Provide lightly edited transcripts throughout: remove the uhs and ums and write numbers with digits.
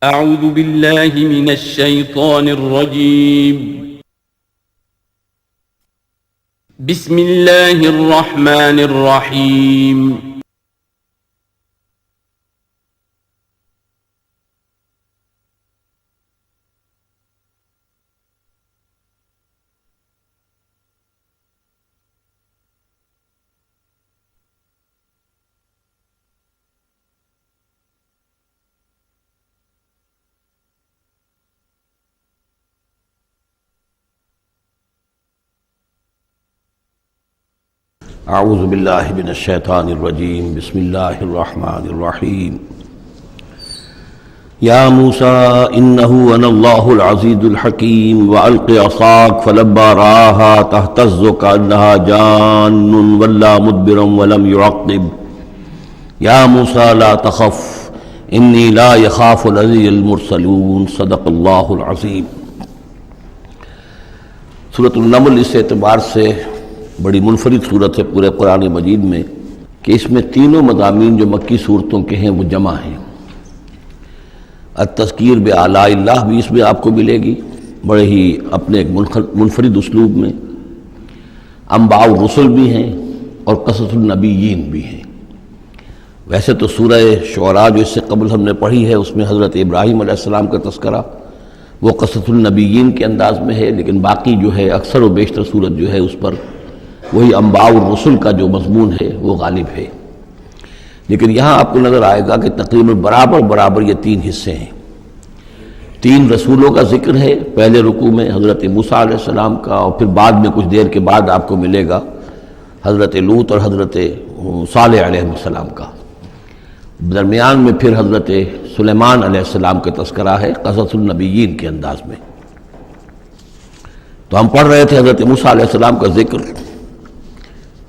أعوذ بالله من الشيطان الرجيم. بسم الله الرحمن الرحيم. اعوذ باللہ من الشیطان الرجیم بسم اللہ الرحمن الرحیم یا موسیٰ انہ انا اللہ العزیز الحکیم والق عصاک فلما رآها تہتز کأنها جان ولا مدبرا ولم يعقب یا موسیٰ لا تخف انی لا یخاف لدی المرسلون صدق اللہ العظیم۔ سورۃ النمل اس اعتبار سے بڑی منفرد صورت ہے پورے قرآن مجید میں کہ اس میں تینوں مضامین جو مکی صورتوں کے ہیں وہ جمع ہیں۔ التذکیر بآلاء اللہ بھی اس میں آپ کو ملے گی بڑے ہی اپنے ایک منفرد اسلوب میں، انباء الرسل بھی ہیں اور قصص النبیین بھی ہیں۔ ویسے تو سورہ شعراء جو اس سے قبل ہم نے پڑھی ہے اس میں حضرت ابراہیم علیہ السلام کا تذکرہ وہ قصص النبیین کے انداز میں ہے، لیکن باقی جو ہے اکثر و بیشتر صورت جو ہے اس پر وہی انباء الرسل کا جو مضمون ہے وہ غالب ہے۔ لیکن یہاں آپ کو نظر آئے گا کہ تقریباً برابر یہ تین حصے ہیں۔ تین رسولوں کا ذکر ہے پہلے رکوع میں، حضرت موسیٰ علیہ السلام کا، اور پھر بعد میں کچھ دیر کے بعد آپ کو ملے گا حضرت لوط اور حضرت صالح علیہ السلام کا۔ درمیان میں پھر حضرت سلیمان علیہ السلام کا تذکرہ ہے قصص النبیین کے انداز میں۔ تو ہم پڑھ رہے تھے حضرت موسیٰ علیہ السلام کا ذکر،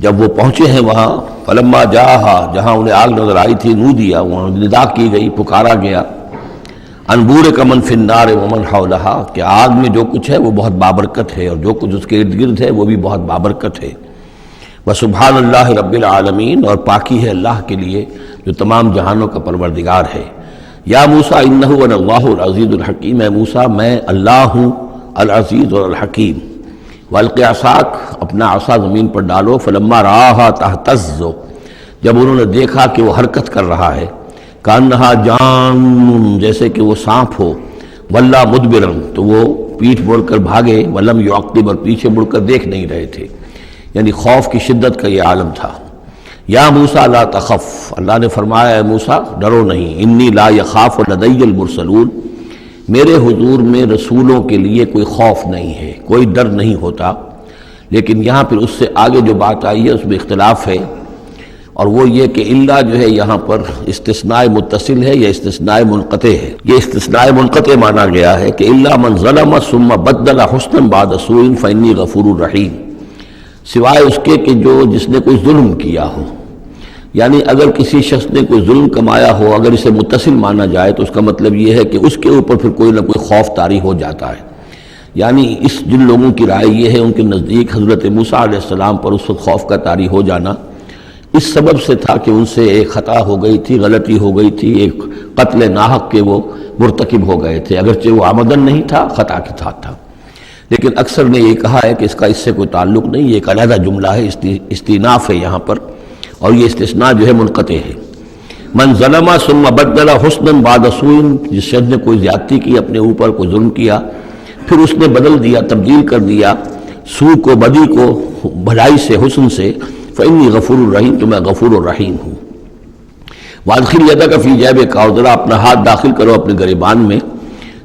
جب وہ پہنچے ہیں وہاں فلما جاہا، جہاں انہیں آگ نظر آئی تھی، نودیا، وہاں ندا کی گئی، پکارا گیا، ان بورک من فی النار ومن حولہا، کہ آگ میں جو کچھ ہے وہ بہت بابرکت ہے اور جو کچھ اس کے ارد گرد ہے وہ بھی بہت بابرکت ہے۔ وسبحان اللہ رب العالمین، اور پاکی ہے اللہ کے لیے جو تمام جہانوں کا پروردگار ہے۔ یا موسیٰ انہ انا اللہ العزیز الحکیم، اے موسیٰ میں اللہ ہوں العزیز اور الحکیم۔ والق عصاک، اپنا عصا زمین پر ڈالو، فلما رآها تہتز، جب انہوں نے دیکھا کہ وہ حرکت کر رہا ہے، کانہا جان، جیسے کہ وہ سانپ ہو، ولا مدبرا، تو وہ پیٹھ موڑ کر بھاگے، ولم یعقب، اور پیچھے مڑ کر دیکھ نہیں رہے تھے، یعنی خوف کی شدت کا یہ عالم تھا۔ یا موسیٰ لا تخف، اللہ نے فرمایا اے موسیٰ ڈرو نہیں، انی لا یخاف لدی المرسلون، میرے حضور میں رسولوں کے لیے کوئی خوف نہیں ہے، کوئی ڈر نہیں ہوتا۔ لیکن یہاں پھر اس سے آگے جو بات آئی ہے اس میں اختلاف ہے، اور وہ یہ کہ الا جو ہے یہاں پر استثناء متصل ہے یا استثناء منقطع ہے۔ یہ استثناء منقطع مانا گیا ہے کہ الا من ظلم ثم بدل حسنا بعد سوء فانی غفور رحیم، سوائے اس کے کہ جو جس نے کوئی ظلم کیا ہو، یعنی اگر کسی شخص نے کوئی ظلم کمایا ہو، اگر اسے متصل مانا جائے تو اس کا مطلب یہ ہے کہ اس کے اوپر پھر کوئی نہ کوئی خوف طاری ہو جاتا ہے۔ یعنی اس جن لوگوں کی رائے یہ ہے، ان کے نزدیک حضرت موسیٰ علیہ السلام پر اس وقت خوف کا طاری ہو جانا اس سبب سے تھا کہ ان سے ایک خطا ہو گئی تھی، غلطی ہو گئی تھی، ایک قتل ناحق کے وہ مرتکب ہو گئے تھے، اگرچہ وہ عمدن نہیں تھا، خطا کے ساتھ تھا۔ لیکن اکثر نے یہ کہا ہے کہ اس کا اس سے کوئی تعلق نہیں، یہ ایک علیحدہ جملہ ہے، استیناف ہے یہاں پر، اور یہ استثناء جو ہے منقطع ہے۔ من ظلم ثم بدل حسنا بعد سوء، جس شخص نے کوئی زیادتی کی، اپنے اوپر کوئی ظلم کیا، پھر اس نے بدل دیا، تبدیل کر دیا سوء کو، بدی کو، بھلائی سے، حسن سے، فإنی غفور الرحیم، تو میں غفور الرحیم ہوں۔ وادخل یدک فی جیبک، اور ذرا اپنا ہاتھ داخل کرو اپنے گریبان میں،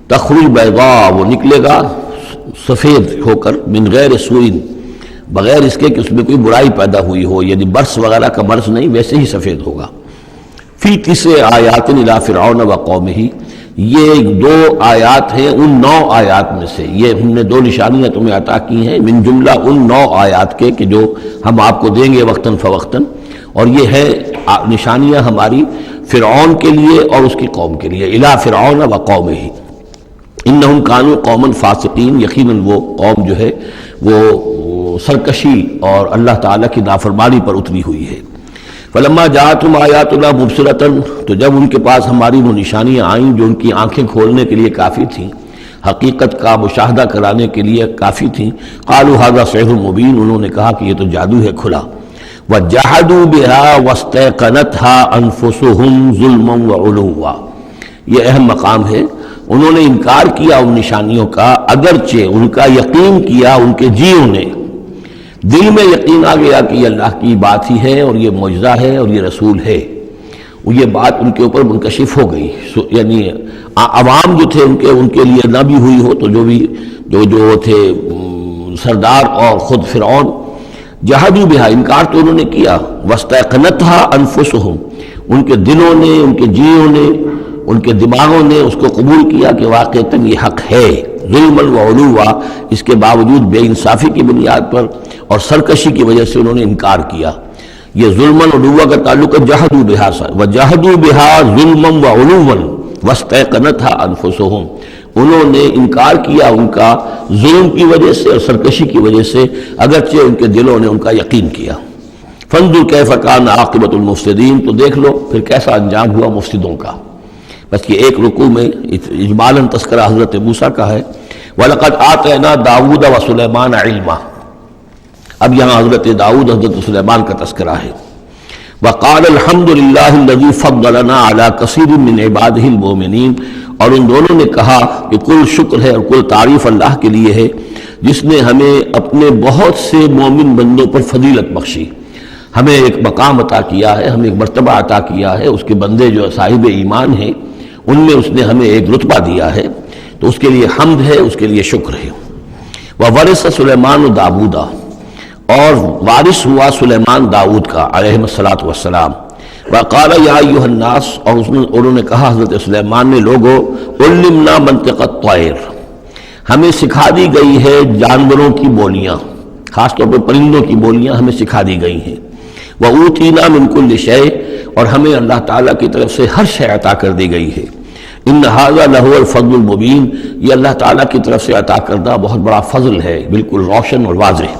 تخرج بیضاء، وہ نکلے گا سفید ہو کر، من غیر سوء، بغیر اس کے کہ اس میں کوئی برائی پیدا ہوئی ہو، یعنی برس وغیرہ کا برس نہیں، ویسے ہی سفید ہوگا۔ فی 9 آیات الی فرعون و قومہ، یہ 2 آیات ہیں ان 9 آیات میں سے، یہ ہم نے 2 نشانیاں تمہیں عطا کی ہیں من جملہ ان 9 آیات کے کہ جو ہم آپ کو دیں گے وقتاً فوقتاً، اور یہ ہے نشانیاں ہماری فرعون کے لیے اور اس کی قوم کے لیے، الی فرعون و قومہ انہم کانوا قوما فاسقین، یقیناً وہ قوم جو ہے وہ سرکشی اور اللہ تعالیٰ کی نافرمانی پر اتری ہوئی ہے۔ فلما جاءتهم آیاتنا مبصرۃ، تو جب ان کے پاس ہماری وہ نشانیاں آئیں جو ان کی آنکھیں کھولنے کے لیے کافی تھیں، حقیقت کا مشاہدہ کرانے کے لیے کافی تھیں، قالوا ھذا سحر مبین، انہوں نے کہا کہ یہ تو جادو ہے کھلا، وجحدوا بها واستيقنتها انفسهم ظلما وعلوا، یہ اہم مقام ہے، انہوں نے انکار کیا ان نشانیوں کا اگرچہ ان کا یقین کیا ان کے جیوں نے، دل میں یقین آ گیا کہ یہ اللہ کی بات ہی ہے اور یہ معجزہ ہے اور یہ رسول ہے، یہ بات ان کے اوپر منکشف ہو گئی، یعنی عوام جو تھے ان کے لیے نہ بھی ہوئی ہو تو جو تھے سردار اور خود فرعون، جہدوا بہا، انکار تو انہوں نے کیا، واستيقنتها انفسهم، ان کے دلوں نے، ان کے جیوں نے، ان کے دماغوں نے اس کو قبول کیا کہ واقعتاً یہ حق ہے، ظلم و علوا، اس کے باوجود بے انصافی کی بنیاد پر اور سرکشی کی وجہ سے انہوں نے انکار کیا۔ یہ ظلم و علوا کا تعلق ہے جہدوا بہا سے، وجہدوا بہا ظلما و علوا واستيقنتها انفسهم، انہوں نے انکار کیا ان کا ظلم کی وجہ سے اور سرکشی کی وجہ سے، اگرچہ ان کے دلوں نے ان کا یقین کیا۔ فانظر کیف کان عاقبۃ المفسدین، تو دیکھ لو پھر کیسا انجام ہوا مفسدوں کا۔ بس یہ ایک رکوع میں اجمالاً تذکرہ حضرت موسیٰ کا ہے، وَلَقَدْ آتَيْنَا دَاوُودَ وَسُلَيْمَانَ عِلْمًا، اب یہاں حضرت داؤد حضرت سلیمان کا تذکرہ ہے۔ وَقَالَ الْحَمْدُ لِلَّهِ الَّذِي فَضَّلَنَا عَلَى كَثِيرٍ مِّنْ عِبَادِهِ الْمُؤْمِنِينَ، اور ان دونوں نے کہا کہ کل شکر ہے اور کل تعریف اللہ کے لیے ہے جس نے ہمیں اپنے بہت سے مومن بندوں پر فضیلت بخشی، ہمیں ایک مقام عطا کیا ہے، ہمیں ایک مرتبہ عطا کیا ہے، اس کے بندے جو صاحب ایمان ہیں ان میں اس نے ہمیں ایک رتبہ دیا ہے، تو اس کے لیے حمد ہے، اس کے لیے شکر ہے۔ وَوَرِثَ سُلَيْمَانُ دَاوُودَ، اور وارث ہوا سلیمان داؤد کا علیہ الصلاۃ والسلام۔ وقال یا ایھا الناس، اور انہوں نے کہا حضرت سلیمان نے، لوگو علمنا منطق الطیر، ہمیں سکھا دی گئی ہے جانوروں کی بولیاں، خاص طور پر پرندوں کی بولیاں ہمیں سکھا دی گئی ہیں۔ وَأُوتِينَا مِن كُلِّ شَيْءٍ، اور ہمیں اللہ تعالیٰ کی طرف سے ہر شے عطا کر دی گئی ہے۔ ان ھذا لَهُوَ الْفَضْلُ الْمُبِينُ، یہ اللہ تعالیٰ کی طرف سے عطا کردہ بہت بڑا فضل ہے، بالکل روشن اور واضح۔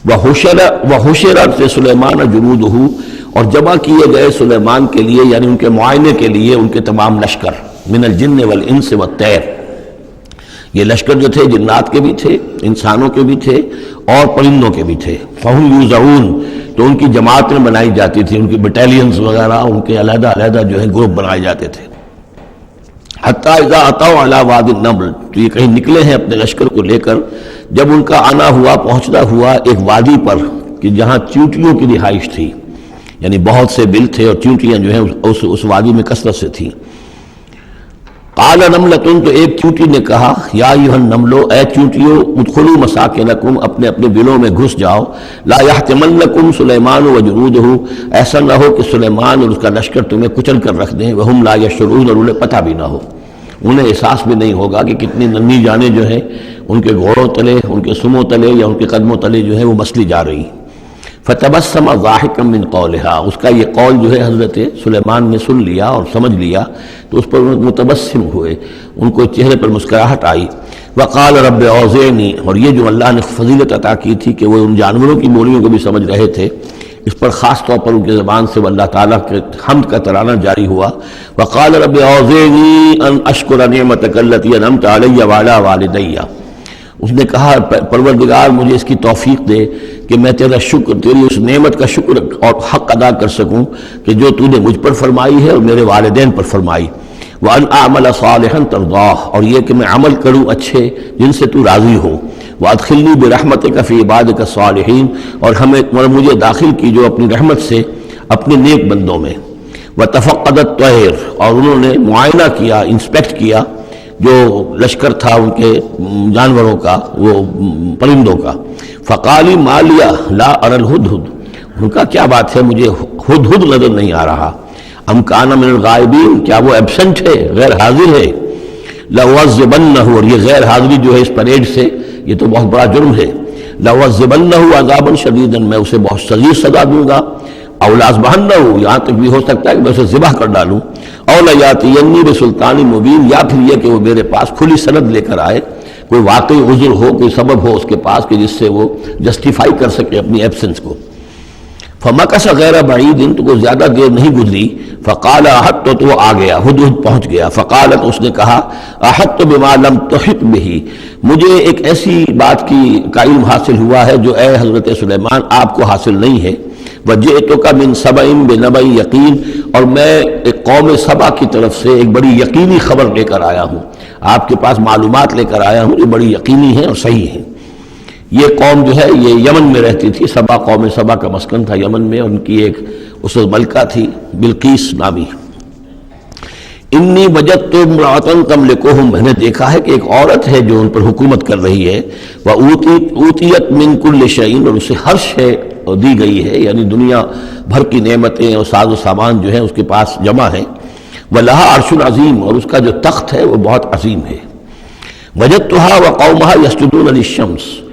وَحُشِرَتْ لِسُلَيْمَانَ جُنُودُهُ، اور جمع کیے گئے سلیمان کے لیے، یعنی ان کے معائنے کے لیے، ان کے تمام لشکر، من الجن والانس والطیر، یہ لشکر جو تھے جنات کے بھی تھے، انسانوں کے بھی تھے اور پرندوں کے بھی تھے۔ فَهُمْ يُوزَعُونَ، تو ان کی جماعتیں بنائی جاتی تھیں، ان کی بٹالینز وغیرہ، ان کے علیحدہ علیحدہ جو ہے گروپ بنائے جاتے تھے۔ حتیٰ اذا اتوا علی وادی النمل، تو یہ کہیں نکلے ہیں اپنے لشکر کو لے کر، جب ان کا آنا ہوا، پہنچنا ہوا ایک وادی پر کہ جہاں چیونٹیوں کی رہائش تھی، یعنی بہت سے بل تھے اور چیونٹیاں جو ہیں اس وادی میں کثرت سے تھیں۔ قال نملۃ، تو ایک چیونٹی نے کہا، یا ایھا النمل، اے چیونٹیوں، ادخلوا مساکنکم، اپنے اپنے بلوں میں گھس جاؤ، لا یحطمنکم سلیمان وجنودہ، ایسا نہ ہو کہ سلیمان اور اس کا لشکر تمہیں کچل کر رکھ دیں، وہم لا یشعرون، اور انہیں پتہ بھی نہ ہو، انہیں احساس بھی نہیں ہوگا کہ کتنی ننھی جانیں جو ہیں ان کے گھوڑوں تلے، ان کے سموں تلے یا ان کے قدموں تلے جو ہے وہ مسلی جا رہی۔ فتبسم ضاحکا من قولہا، اس کا یہ قول جو ہے حضرت سلیمان نے سن لیا اور سمجھ لیا تو اس پر متبسم ہوئے، ان کو چہرے پر مسکراہٹ آئی۔ وقال رب اوزعنی، اور یہ جو اللہ نے فضیلت عطا کی تھی کہ وہ ان جانوروں کی بولیوں کو بھی سمجھ رہے تھے، اس پر خاص طور پر ان کی زبان سے وہ اللہ تعالیٰ کے حمد کا ترانہ جاری ہوا۔ وقال رب اوزعنی ان اشکر نعمتک التی انعمت علی وعلی والدی، اس نے کہا پروردگار مجھے اس کی توفیق دے کہ میں تیرا شکر، تیری اس نعمت کا شکر اور حق ادا کر سکوں کہ جو تو نے مجھ پر فرمائی ہے اور میرے والدین پر فرمائی۔ وَأَنْ أَعْمَلَ صَالِحًا تَرْضَاهُ، اور یہ کہ میں عمل کروں اچھے جن سے تو راضی ہو۔ وَأَدْخِلْنِي بِرَحْمَتِكَ فِي عِبَادِكَ الصَّالِحِينَ، اور ہمیں مجھے داخل کیجو اپنی رحمت سے اپنے نیک بندوں میں۔ وَتَفَقَّدَ الطَّيْرَ، اور انہوں نے معائنہ کیا، انسپیکٹ کیا جو لشکر تھا ان کے جانوروں کا، وہ پرندوں کا۔ فقالی ما لیا لا اری الہدہد، ان کا کیا بات ہے مجھے ہدہد نظر نہیں آ رہا۔ ام کان من الغائبین، کیا وہ ایبسنٹ ہے، غیر حاضر ہے۔ لأعذبنہ، اور یہ غیر حاضری جو ہے اس پریڈ سے یہ تو بہت بڑا جرم ہے۔ لأعذبنہ عذابا شدیدا، میں اسے بہت شدید سزا دوں گا۔ او لأذبحنہ، یہاں تک بھی ہو سکتا ہے کہ میں اسے ذبح کر ڈالوں۔ او لیاتینی بسلطان مبین، یا پھر یہ کہ وہ میرے پاس کھلی سند لے کر آئے، کوئی واقعی عذر ہو، کوئی سبب ہو اس کے پاس کہ جس سے وہ جسٹیفائی کر سکے اپنی ایبسنس کو۔ فمکث غیر بعید، تو کوئی زیادہ دیر نہیں گزری، فقال احط، تو وہ آ گیا، ہدہد پہنچ گیا۔ فقالت، اس نے کہا احط بما لم تحط به، مجھے ایک ایسی بات کا علم حاصل ہوا ہے جو اے حضرت سلیمان آپ کو حاصل نہیں ہے۔ وجئتک من سبأ بنبأ یقین، اور میں ایک قوم سبا کی طرف سے ایک بڑی یقینی خبر لے کر آیا ہوں، آپ کے پاس معلومات لے کر آیا ہوں جو بڑی یقینی ہیں اور صحیح ہیں۔ یہ قوم جو ہے یہ یمن میں رہتی تھی، سبا، قوم سبا کا مسکن تھا یمن میں، اور ان کی ایک اس وقت ملکہ تھی بلقیس نامی۔ انی وجدت امرأۃ تملکہم، میں نے دیکھا ہے کہ ایک عورت ہے جو ان پر حکومت کر رہی ہے، وأوتیت من کل شیء، اور اسے ہر شے دی گئی ہے، یعنی دنیا بھر کی نعمتیں اور ساز و سامان جو ہیں اس کے پاس جمع ہیں۔ وَلَهَا عَرْشٌ عَظِيمٌ، اور اس کا جو تخت ہے وہ بہت عظیم ہے۔ وَجَدتُّهَا وَقَوْمَهَا يَسْجُدُونَ لِلشَّمْسِ،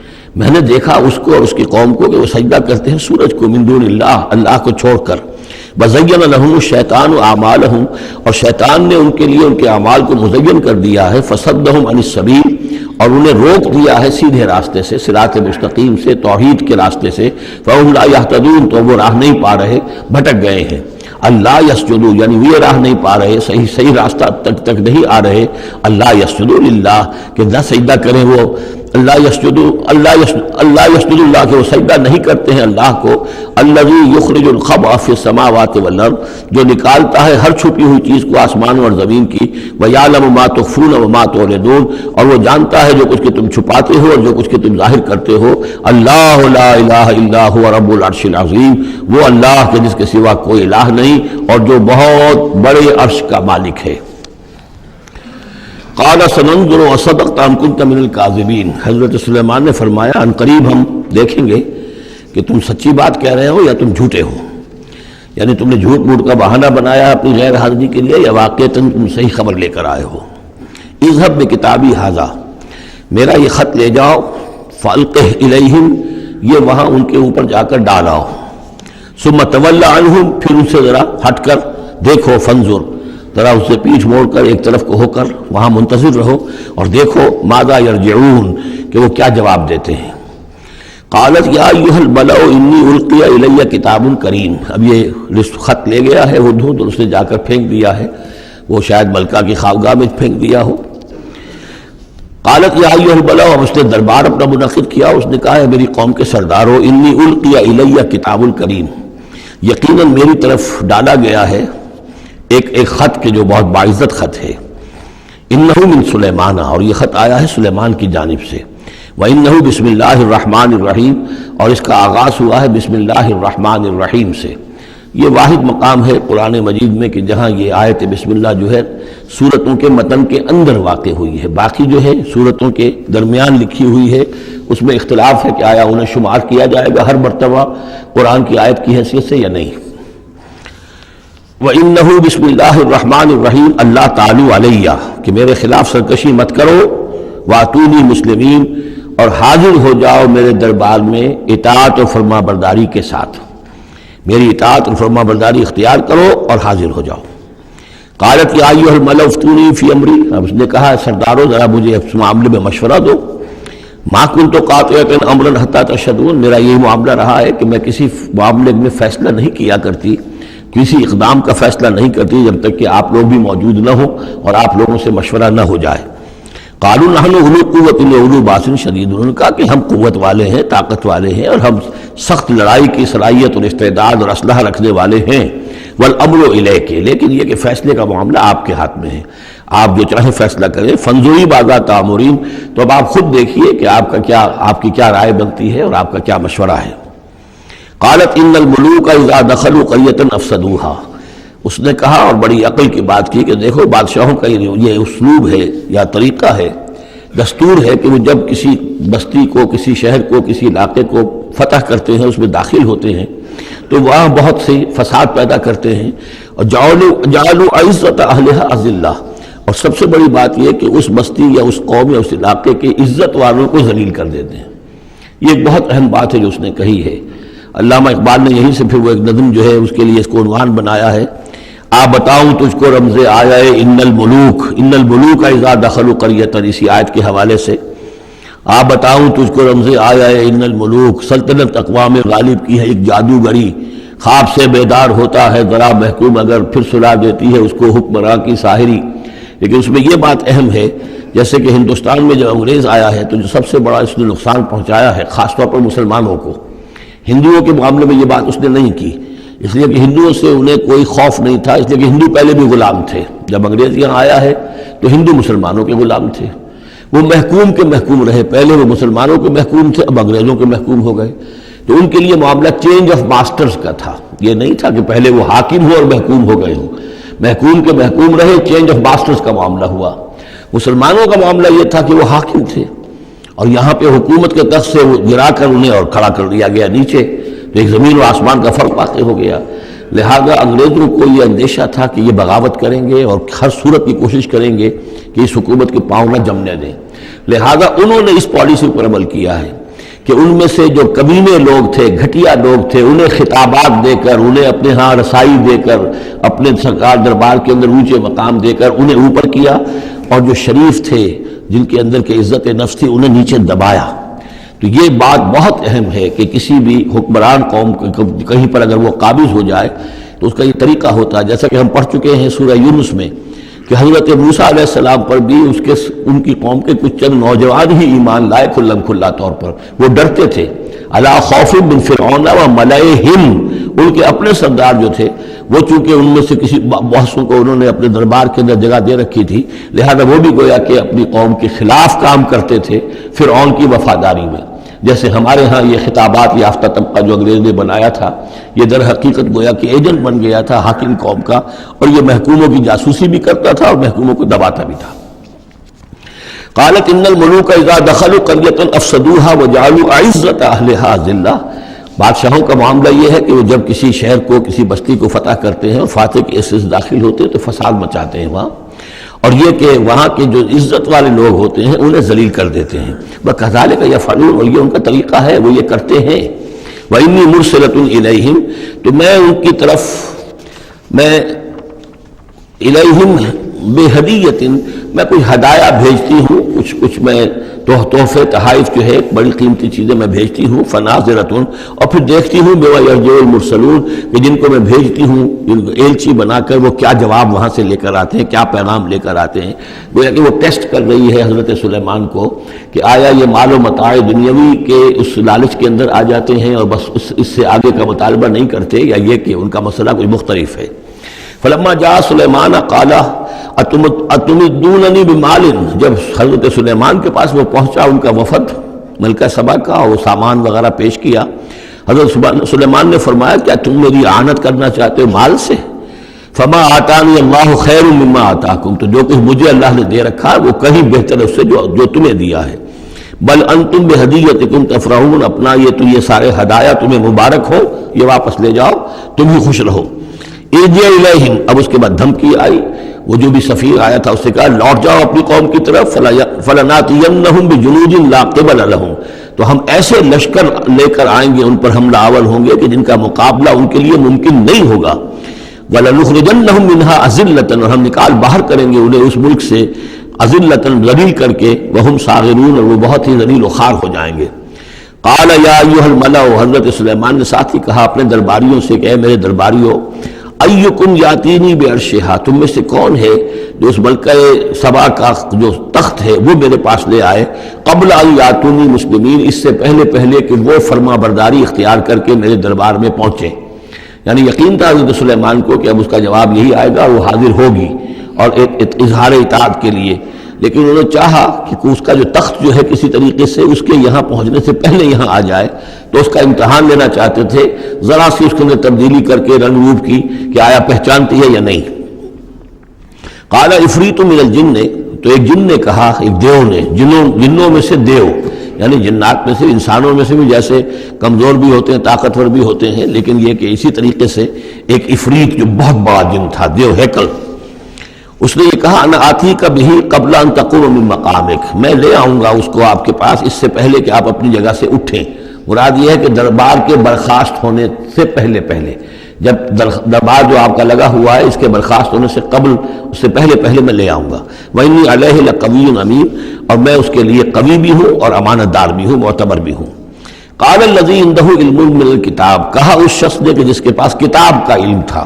میں نے دیکھا اس کو اور اس کی قوم کو کہ وہ سجدہ کرتے ہیں سورج کو، من دون اللہ، اللہ کو چھوڑ کر۔ وَزَيَّنَ لَهُمُ الشَّيْطَانُ أَعْمَالَهُمْ، اور شیطان نے ان کے لیے ان کے اعمال کو مزین کر دیا ہے، فَصَدَّهُمْ عَنِ السَّبِيلِ، اور انہیں روک دیا ہے سیدھے راستے سے، صراط مستقیم سے، توحید کے راستے سے۔ فَهُمْ لَا يَهْتَدُونَ، تو وہ راہ نہیں پا رہے، بھٹک گئے ہیں۔ اللہ یسجدوا، یعنی وہ راہ نہیں پا رہے، صحیح راستہ تک نہیں آ رہے۔ اللہ یسجدوا للہ، کہ نہ سجدہ کریں وہ، اللہ یسجدوا اللہ، کہ وہ سجدہ نہیں کرتے ہیں اللہ کو۔ الذی یخرج الخبء فی السماوات والارض، جو نکالتا ہے ہر چھپی ہوئی چیز کو آسمانوں اور زمین کی۔ ویعلم ما تخفون وما تعلنون، اور وہ جانتا ہے جو کچھ کہ تم چھپاتے ہو اور جو کچھ کہ تم ظاہر کرتے ہو۔ اللہ لا الہ الا هو رب العرش العظیم، وہ اللہ کے جس کے سوا کوئی الہ نہیں اور جو بہت بڑے عرش کا مالک ہے۔ قال سننظر اصدقت ام كنت من الكاذبین، حضرت سلیمان نے فرمایا ان قریب ہم دیکھیں گے کہ تم سچی بات کہہ رہے ہو یا تم جھوٹے ہو، یعنی تم نے جھوٹ موٹ کا بہانہ بنایا اپنی غیر حاضری کے لیے، یا واقعتاً تم صحیح خبر لے کر آئے ہو۔ اذهب بکتابی ھذا، میرا یہ خط لے جاؤ، فالقہ الیہم، یہ وہاں ان کے اوپر جا کر ڈالاؤ۔ ثم تول عنہم، پھر ان سے ذرا ہٹ کر دیکھو، فانظر، ذرا اس سے پیٹھ موڑ کر ایک طرف کو ہو کر وہاں منتظر رہو اور دیکھو، ماذا یرجعون، کہ وہ کیا جواب دیتے ہیں۔ قالت یا ایھا الملأ انی القی الی کتاب کریم، اب یہ خط لے گیا ہے ہدہد اور اس نے جا کر پھینک دیا ہے، وہ شاید ملکہ کی خوابگاہ میں پھینک دیا ہو۔ قالت یا ایھا الملأ، اب اس نے دربار اپنا منعقد کیا، اس نے کہا ہے میری قوم کے سردارو، انی القی الی کتاب کریم، یقیناً میری طرف ڈالا گیا ہے ایک خط کے جو بہت باعزت خط ہے۔ انہ من سلیمان، اور یہ خط آیا ہے سلیمان کی جانب سے۔ وانہ بسم اللہ الرحمن الرحیم، اور اس کا آغاز ہوا ہے بسم اللہ الرحمن الرحیم سے۔ یہ واحد مقام ہے قرآن مجید میں کہ جہاں یہ آیت بسم اللہ جو ہے سورتوں کے متن کے اندر واقع ہوئی ہے، باقی جو ہے سورتوں کے درمیان لکھی ہوئی ہے، اس میں اختلاف ہے کہ آیا انہیں شمار کیا جائے گا ہر مرتبہ قرآن کی آیت کی حیثیت سے یا نہیں۔ وَإِنَّهُ بسم اللہ الرحمن الرحیم اللہ تعالی علیہ، کہ میرے خلاف سرکشی مت کرو، وَأْتُونِي مسلمین، اور حاضر ہو جاؤ میرے دربار میں اطاعت اور فرما برداری کے ساتھ، میری اطاعت اور فرما برداری اختیار کرو اور حاضر ہو جاؤ۔ قالت یا ایھا الملأ افتونی فی امری، اب اس نے کہا سردارو ذرا مجھے اس معاملے میں مشورہ دو۔ ما کنت قاطعۃ امرا حتی تشہدون، میرا یہی معاملہ رہا ہے کہ میں کسی معاملے میں فیصلہ نہیں کیا کرتی، کسی اقدام کا فیصلہ نہیں کرتی جب تک کہ آپ لوگ بھی موجود نہ ہو اور آپ لوگوں سے مشورہ نہ ہو جائے۔ قالوا نحن اولو قوت واولو باس شدید، انہوں نے کہا کہ ہم قوت والے ہیں، طاقت والے ہیں، اور ہم سخت لڑائی کی صلاحیت اور استعداد اور اسلحہ رکھنے والے ہیں۔ والامر الیک، لیکن یہ کہ فیصلے کا معاملہ آپ کے ہاتھ میں ہے، آپ جو چاہیں فیصلہ کریں۔ فانظری ماذا تأمرین، تو اب آپ خود دیکھیے کہ آپ کی کیا رائے بنتی ہے اور آپ کا کیا مشورہ ہے۔ قالت ان الملوک اذا دخلوا قریۃ افسدوها، اس نے کہا اور بڑی عقل کی بات کی کہ دیکھو بادشاہوں کا یہ اسلوب ہے یا طریقہ ہے، دستور ہے کہ وہ جب کسی بستی کو، کسی شہر کو، کسی علاقے کو فتح کرتے ہیں، اس میں داخل ہوتے ہیں تو وہاں بہت سے فساد پیدا کرتے ہیں، اور جعلوا عزت اہلھا اذلہ، اور سب سے بڑی بات یہ کہ اس بستی یا اس قوم یا اس علاقے کے عزت والوں کو ذلیل کر دیتے ہیں۔ یہ ایک بہت اہم بات ہے جو اس نے کہی ہے۔ علامہ اقبال نے یہیں سے پھر وہ ایک نظم جو ہے اس کے لیے اس کو عنوان بنایا ہے، آ بتاؤں تجھ کو رمز آیا ان الملوک اذا دخلوا قریۃ، اسی آیت کے حوالے سے آ بتاؤں تجھ کو رمز آیا ان الملوک، سلطنت اقوام غالب کی ہے ایک جادوگری، خواب سے بیدار ہوتا ہے ذرا محکوم اگر، پھر سلا دیتی ہے اس کو حکمراں کی ساحری۔ لیکن اس میں یہ بات اہم ہے، جیسے کہ ہندوستان میں جب انگریز آیا ہے تو جو سب سے بڑا اس نے نقصان پہنچایا ہے خاص طور پر مسلمانوں کو، ہندوؤں کے معاملے میں یہ بات اس نے نہیں کی، اس لیے کہ ہندوؤں سے انہیں کوئی خوف نہیں تھا، اس لیے کہ ہندو پہلے بھی غلام تھے۔ جب انگریز یہاں آیا ہے تو ہندو مسلمانوں کے غلام تھے، وہ محکوم کے محکوم رہے، پہلے وہ مسلمانوں کے محکوم تھے، اب انگریزوں کے محکوم ہو گئے۔ تو ان کے لیے معاملہ چینج آف ماسٹرز کا تھا، یہ نہیں تھا کہ پہلے وہ حاکم ہو اور محکوم ہو گئے ہوں، محکوم کے محکوم رہے، چینج آف ماسٹرز کا معاملہ ہوا۔ مسلمانوں کا معاملہ یہ تھا کہ وہ حاکم تھے اور یہاں پہ حکومت کے تخت سے وہ گرا کر انہیں اور کھڑا کر دیا گیا نیچے، تو ایک زمین و آسمان کا فرق واقع ہو گیا۔ لہذا انگریزوں کو یہ اندیشہ تھا کہ یہ بغاوت کریں گے اور ہر صورت کی کوشش کریں گے کہ اس حکومت کے پاؤں نہ جمنے دیں، لہذا انہوں نے اس پالیسی پر عمل کیا ہے کہ ان میں سے جو کمینے لوگ تھے، گھٹیا لوگ تھے، انہیں خطابات دے کر، انہیں اپنے ہاں رسائی دے کر، اپنے سرکار دربار کے اندر اونچے مقام دے کر انہیں اوپر کیا، اور جو شریف تھے جن کے اندر کے عزت نفس تھی انہیں نیچے دبایا۔ تو یہ بات بہت اہم ہے کہ کسی بھی حکمران قوم کہیں پر اگر وہ قابض ہو جائے تو اس کا یہ طریقہ ہوتا ہے، جیسا کہ ہم پڑھ چکے ہیں سورہ یونس میں کہ حضرت موسیٰ علیہ السلام پر بھی ان کی قوم کے کچھ چند نوجوان ہی ایمان لائے کھلم کھلا طور پر، وہ ڈرتے تھے۔ الا خوف من فرعون و ملئہم، ان کے اپنے سردار جو تھے وہ چونکہ ان میں سے کسی بحثوں کو انہوں نے اپنے دربار کے اندر جگہ دے رکھی تھی، لہذا وہ بھی گویا کہ اپنی قوم کے خلاف کام کرتے تھے فرعون کی وفاداری میں۔ جیسے ہمارے ہاں یہ خطابات یافتہ طبقہ جو انگریز نے بنایا تھا، یہ در حقیقت گویا کہ ایجنٹ بن گیا تھا حاکم قوم کا، اور یہ محکوموں کی جاسوسی بھی کرتا تھا اور محکوموں کو دباتا بھی تھا۔ قالت ان الملوک اذا دخلوا قرية افسدوها وجعلوا اعزة اهلها ذلہ، بادشاہوں کا معاملہ یہ ہے کہ وہ جب کسی شہر کو، کسی بستی کو فتح کرتے ہیں اور فاتح کے حصے سے داخل ہوتے ہیں تو فساد مچاتے ہیں وہاں، اور یہ کہ وہاں کے جو عزت والے لوگ ہوتے ہیں انہیں ذلیل کر دیتے ہیں۔ وَكَذَلِكَ يَفْعَلُونَ، اور یہ ان کا طریقہ ہے، وہ یہ کرتے ہیں۔ وَإِنِّي مُرْسِلَةٌ إِلَيْهِمْ، تو میں ان کی طرف، میں إِلَيْهِمْ بِهَدِيَّةٍ، میں کوئی ہدایہ بھیجتی ہوں، کچھ میں تحفے تحائف جو ہے بڑی قیمتی چیزیں میں بھیجتی ہوں۔ فَنَاظِرَةٌ، اور پھر دیکھتی ہوں بِمَا يَرْجِعُ الْمُرْسَلُونَ، کہ جن کو میں بھیجتی ہوں ایلچی بنا کر وہ کیا جواب وہاں سے لے کر آتے ہیں، کیا پیغام لے کر آتے ہیں۔ گویا کہ وہ ٹیسٹ کر رہی ہے حضرت سلیمان کو کہ آیا یہ مال و متاع دنیاوی کے اس لالچ کے اندر آ جاتے ہیں اور بس اس سے آگے کا مطالبہ نہیں کرتے، یا یہ کہ ان کا مسئلہ کوئی مختلف ہے۔ فلما جاء سلیمان قال اتمدوننی بمال، جب حضرت سلیمان کے پاس وہ پہنچا ان کا وفد ملکہ سبا کا، اور وہ سامان وغیرہ پیش کیا، حضرت سلیمان نے فرمایا کیا تم میری اعانت کرنا چاہتے ہو مال سے؟ فما آتانی اللہ خیر مما آتاکم، تو جو کچھ مجھے اللہ نے دے رکھا ہے وہ کہیں بہتر ہے اس سے جو تمہیں دیا ہے۔ بل انتم بہدیتکم تفرحون، اپنا یہ سارے ہدایہ تمہیں مبارک ہو، یہ واپس لے جاؤ، تم ہی خوش رہو۔ ارجع الیہم، اب اس کے بعد دھمکی آئی، وہ جو بھی سفیر آیا تھا اس سے کہا لوٹ جاؤ اپنی قوم کی طرف، فلناتینہم بجنود لا قبل لہم، تو ہم ایسے لشکر لے کر آئیں گے ان پر حملہ آور ہوں گے کہ جن کا مقابلہ ان کے لیے ممکن نہیں ہوگا۔ وَلَنُخْرِجَنَّهُم مِّنْهَا أَذِلَّةً، اور ہم نکال باہر کریں گے انہیں اس ملک سے أَذِلَّةً، ذلیل کر کے، وَهُمْ صَاغِرُونَ، اور وہ بہت ہی ذلیل و خوار ہو جائیں گے۔ قَالَ يَا أَيُّهَا الْمَلَأُ، حضرت سلیمان نے ساتھ ہی کہا اپنے درباریوں سے کہ اے میرے درباریوں، ایکم یاتینی بعرشہا، تم میں سے کون ہے جو اس ملکہ سبا کا جو تخت ہے وہ میرے پاس لے آئے، قبل ان یاتونی مسلمین، اس سے پہلے کہ وہ فرما برداری اختیار کر کے میرے دربار میں پہنچے۔ یعنی یقین تھا حضرت سلیمان کو کہ اب اس کا جواب یہی آئے گا، وہ حاضر ہوگی اور اظہار اطاعت کے لیے، لیکن انہوں نے چاہا کہ اس کا جو تخت جو ہے کسی طریقے سے اس کے یہاں پہنچنے سے پہلے یہاں آ جائے، تو اس کا امتحان لینا چاہتے تھے، ذرا سی اس کے اندر تبدیلی کر کے رنگ روپ کی کہ آیا پہچانتی ہے یا نہیں۔ قال عفریت من الجن، تو ایک جن نے کہا، ایک دیو نے، جنوں میں سے دیو، یعنی جنات میں سے، انسانوں میں سے بھی جیسے کمزور بھی ہوتے ہیں طاقتور بھی ہوتے ہیں، لیکن یہ کہ اسی طریقے سے ایک عفریت جو بہت بڑا جن تھا، دیو ہیکل، اس نے یہ کہا انا آتی کا بھی قبل ان تقوم من مقامک، میں لے آؤں گا اس کو آپ کے پاس اس سے پہلے کہ آپ اپنی جگہ سے اٹھیں۔ مراد یہ ہے کہ دربار کے برخاست ہونے سے پہلے جب دربار جو آپ کا لگا ہوا ہے اس کے برخاست ہونے سے قبل، اس سے پہلے میں لے آؤں گا۔ وَإِنِّي عَلَيْهِ لَقَوِيٌّ أَمِينٌ، اور میں اس کے لیے قوی بھی ہوں اور امانت دار بھی ہوں، معتبر بھی ہوں۔ قال الذی عندہ علم من الکتاب، کہا اس شخص نے کہ جس کے پاس کتاب کا علم تھا۔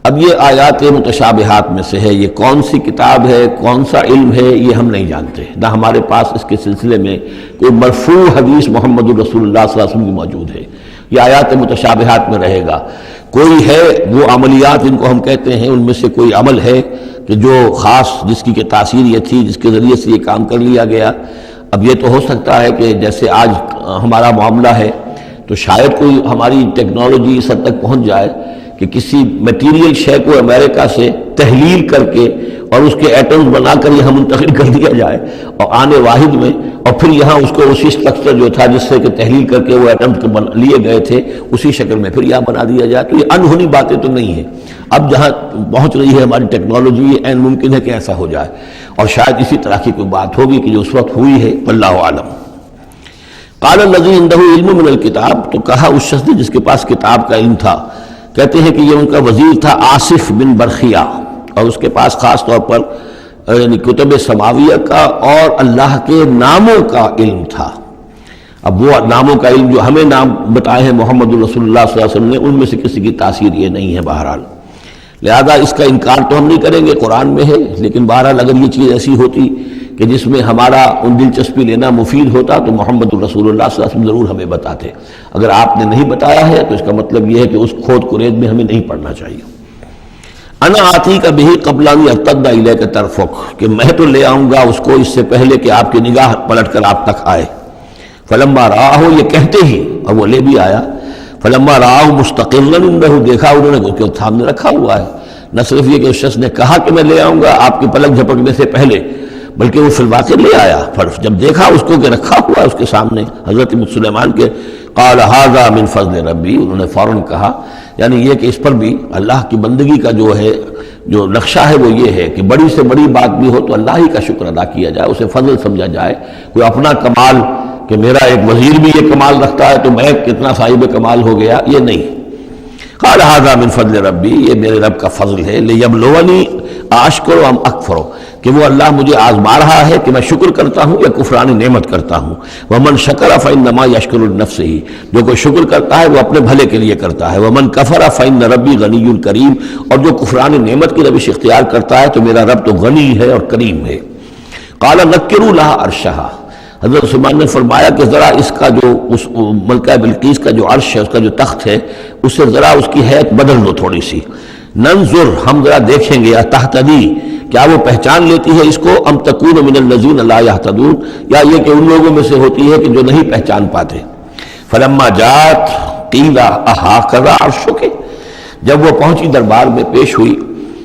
اب یہ آیات متشابہات میں سے ہے، یہ کون سی کتاب ہے، کون سا علم ہے، یہ ہم نہیں جانتے، نہ ہمارے پاس اس کے سلسلے میں کوئی مرفوع حدیث محمد الرسول اللہ صلی اللہ علیہ وسلم کی موجود ہے۔ یہ آیات متشابہات میں رہے گا۔ کوئی ہے وہ عملیات جن کو ہم کہتے ہیں، ان میں سے کوئی عمل ہے کہ جو خاص جس کی کہ تاثیر یہ تھی، جس کے ذریعے سے یہ کام کر لیا گیا۔ اب یہ تو ہو سکتا ہے کہ جیسے آج ہمارا معاملہ ہے تو شاید کوئی ہماری ٹیکنالوجی اس حد تک پہنچ جائے کہ کسی میٹیریل شے کو امریکہ سے تحلیل کر کے اور اس کے ایٹمز بنا کر یہاں منتقل کر دیا جائے اور آنے واحد میں، اور پھر یہاں اس کو اسی اسٹرکچر جو تھا جس سے کہ تحلیل کر کے وہ ایٹمز لیے گئے تھے اسی شکل میں پھر یہاں بنا دیا جائے۔ تو یہ انہونی باتیں تو نہیں ہیں۔ اب جہاں پہنچ رہی ہے ہماری ٹیکنالوجی، یہ عین ممکن ہے کہ ایسا ہو جائے، اور شاید اسی طرح کی کوئی بات ہوگی کہ جو اس وقت ہوئی ہے، واللہ عالم۔ قال الذی عندہ علم من الکتاب، تو کہا اس شخص نے جس کے پاس کتاب کا علم تھا، کہتے ہیں کہ یہ ان کا وزیر تھا عاصف بن برخیہ، اور اس کے پاس خاص طور پر یعنی کتب سماویہ کا اور اللہ کے ناموں کا علم تھا۔ اب وہ ناموں کا علم جو ہمیں نام بتائے ہیں محمد الرسول اللہ صلی اللہ علیہ وسلم نے، ان میں سے کسی کی تاثیر یہ نہیں ہے بہرحال، لہذا اس کا انکار تو ہم نہیں کریں گے، قرآن میں ہے، لیکن بہرحال اگر یہ چیز ایسی ہوتی کہ جس میں ہمارا ان دلچسپی لینا مفید ہوتا تو محمد الرسول اللہ صلی اللہ علیہ وسلم ضرور ہمیں بتاتے۔ اگر آپ نے نہیں بتایا ہے تو اس کا مطلب یہ ہے کہ اس کھود کرید میں ہمیں نہیں پڑھنا چاہیے۔ انا آتی کا بہی قبل ان یرتد الیک طرفک، کہ میں تو لے آؤں گا اس کو اس سے پہلے کہ آپ کی نگاہ پلٹ کر آپ تک آئے۔ فلما رآہ، یہ کہتے ہی اور وہ لے بھی آیا۔ فلما رآہ مستقلا عنده، دیکھا انہوں نے کہ سامنے رکھا ہوا ہے۔ نہ صرف یہ کہ اس شخص نے کہا کہ میں لے آؤں گا آپ کی پلک جھپکنے سے پہلے، بلکہ وہ فی الواقع لے آیا۔ پھر جب دیکھا اس کو کہ رکھا ہوا ہے اس کے سامنے حضرت سلیمان کے، قال ھذا من فضل ربی، انہوں نے فوراً کہا، یعنی یہ کہ اس پر بھی اللہ کی بندگی کا جو ہے جو نقشہ ہے وہ یہ ہے کہ بڑی سے بڑی بات بھی ہو تو اللہ ہی کا شکر ادا کیا جائے، اسے فضل سمجھا جائے۔ کوئی اپنا کمال کہ میرا ایک وزیر بھی یہ کمال رکھتا ہے تو میں کتنا صاحب کمال ہو گیا، یہ نہیں۔ قال ھذا من فضل ربی، یہ میرے رب کا فضل ہے، لیبلونی اشکر ام اکفر، کہ وہ اللہ مجھے آزما رہا ہے کہ میں شکر کرتا ہوں یا کفران نعمت کرتا ہوں۔ ومن شکر فانما یشکر لنفسہ، جو کوئی شکر کرتا ہے وہ اپنے بھلے کے لیے کرتا ہے۔ ومن کفر فان ربی غنی کریم، اور جو کفران نعمت کی روش اختیار کرتا ہے تو میرا رب تو غنی ہے اور کریم ہے۔ قال نکروا لها عرشها، حضرت سلیمان نے فرمایا کہ ذرا اس کا جو اس ملکہ بلقیس کا جو عرش ہے، اس کا جو تخت ہے، اس سے ذرا اس کی حیت بدل دو تھوڑی سی۔ ننظر، ہم ذرا دیکھیں گے، تہتدی، کیا وہ پہچان لیتی ہے اس کو، ام تکون من الذین لا یہتدون، یا یہ کہ ان لوگوں میں سے ہوتی ہے کہ جو نہیں پہچان پاتے۔ فلما جات قیل اھاکذا عرشک، جب وہ پہنچی دربار میں پیش ہوئی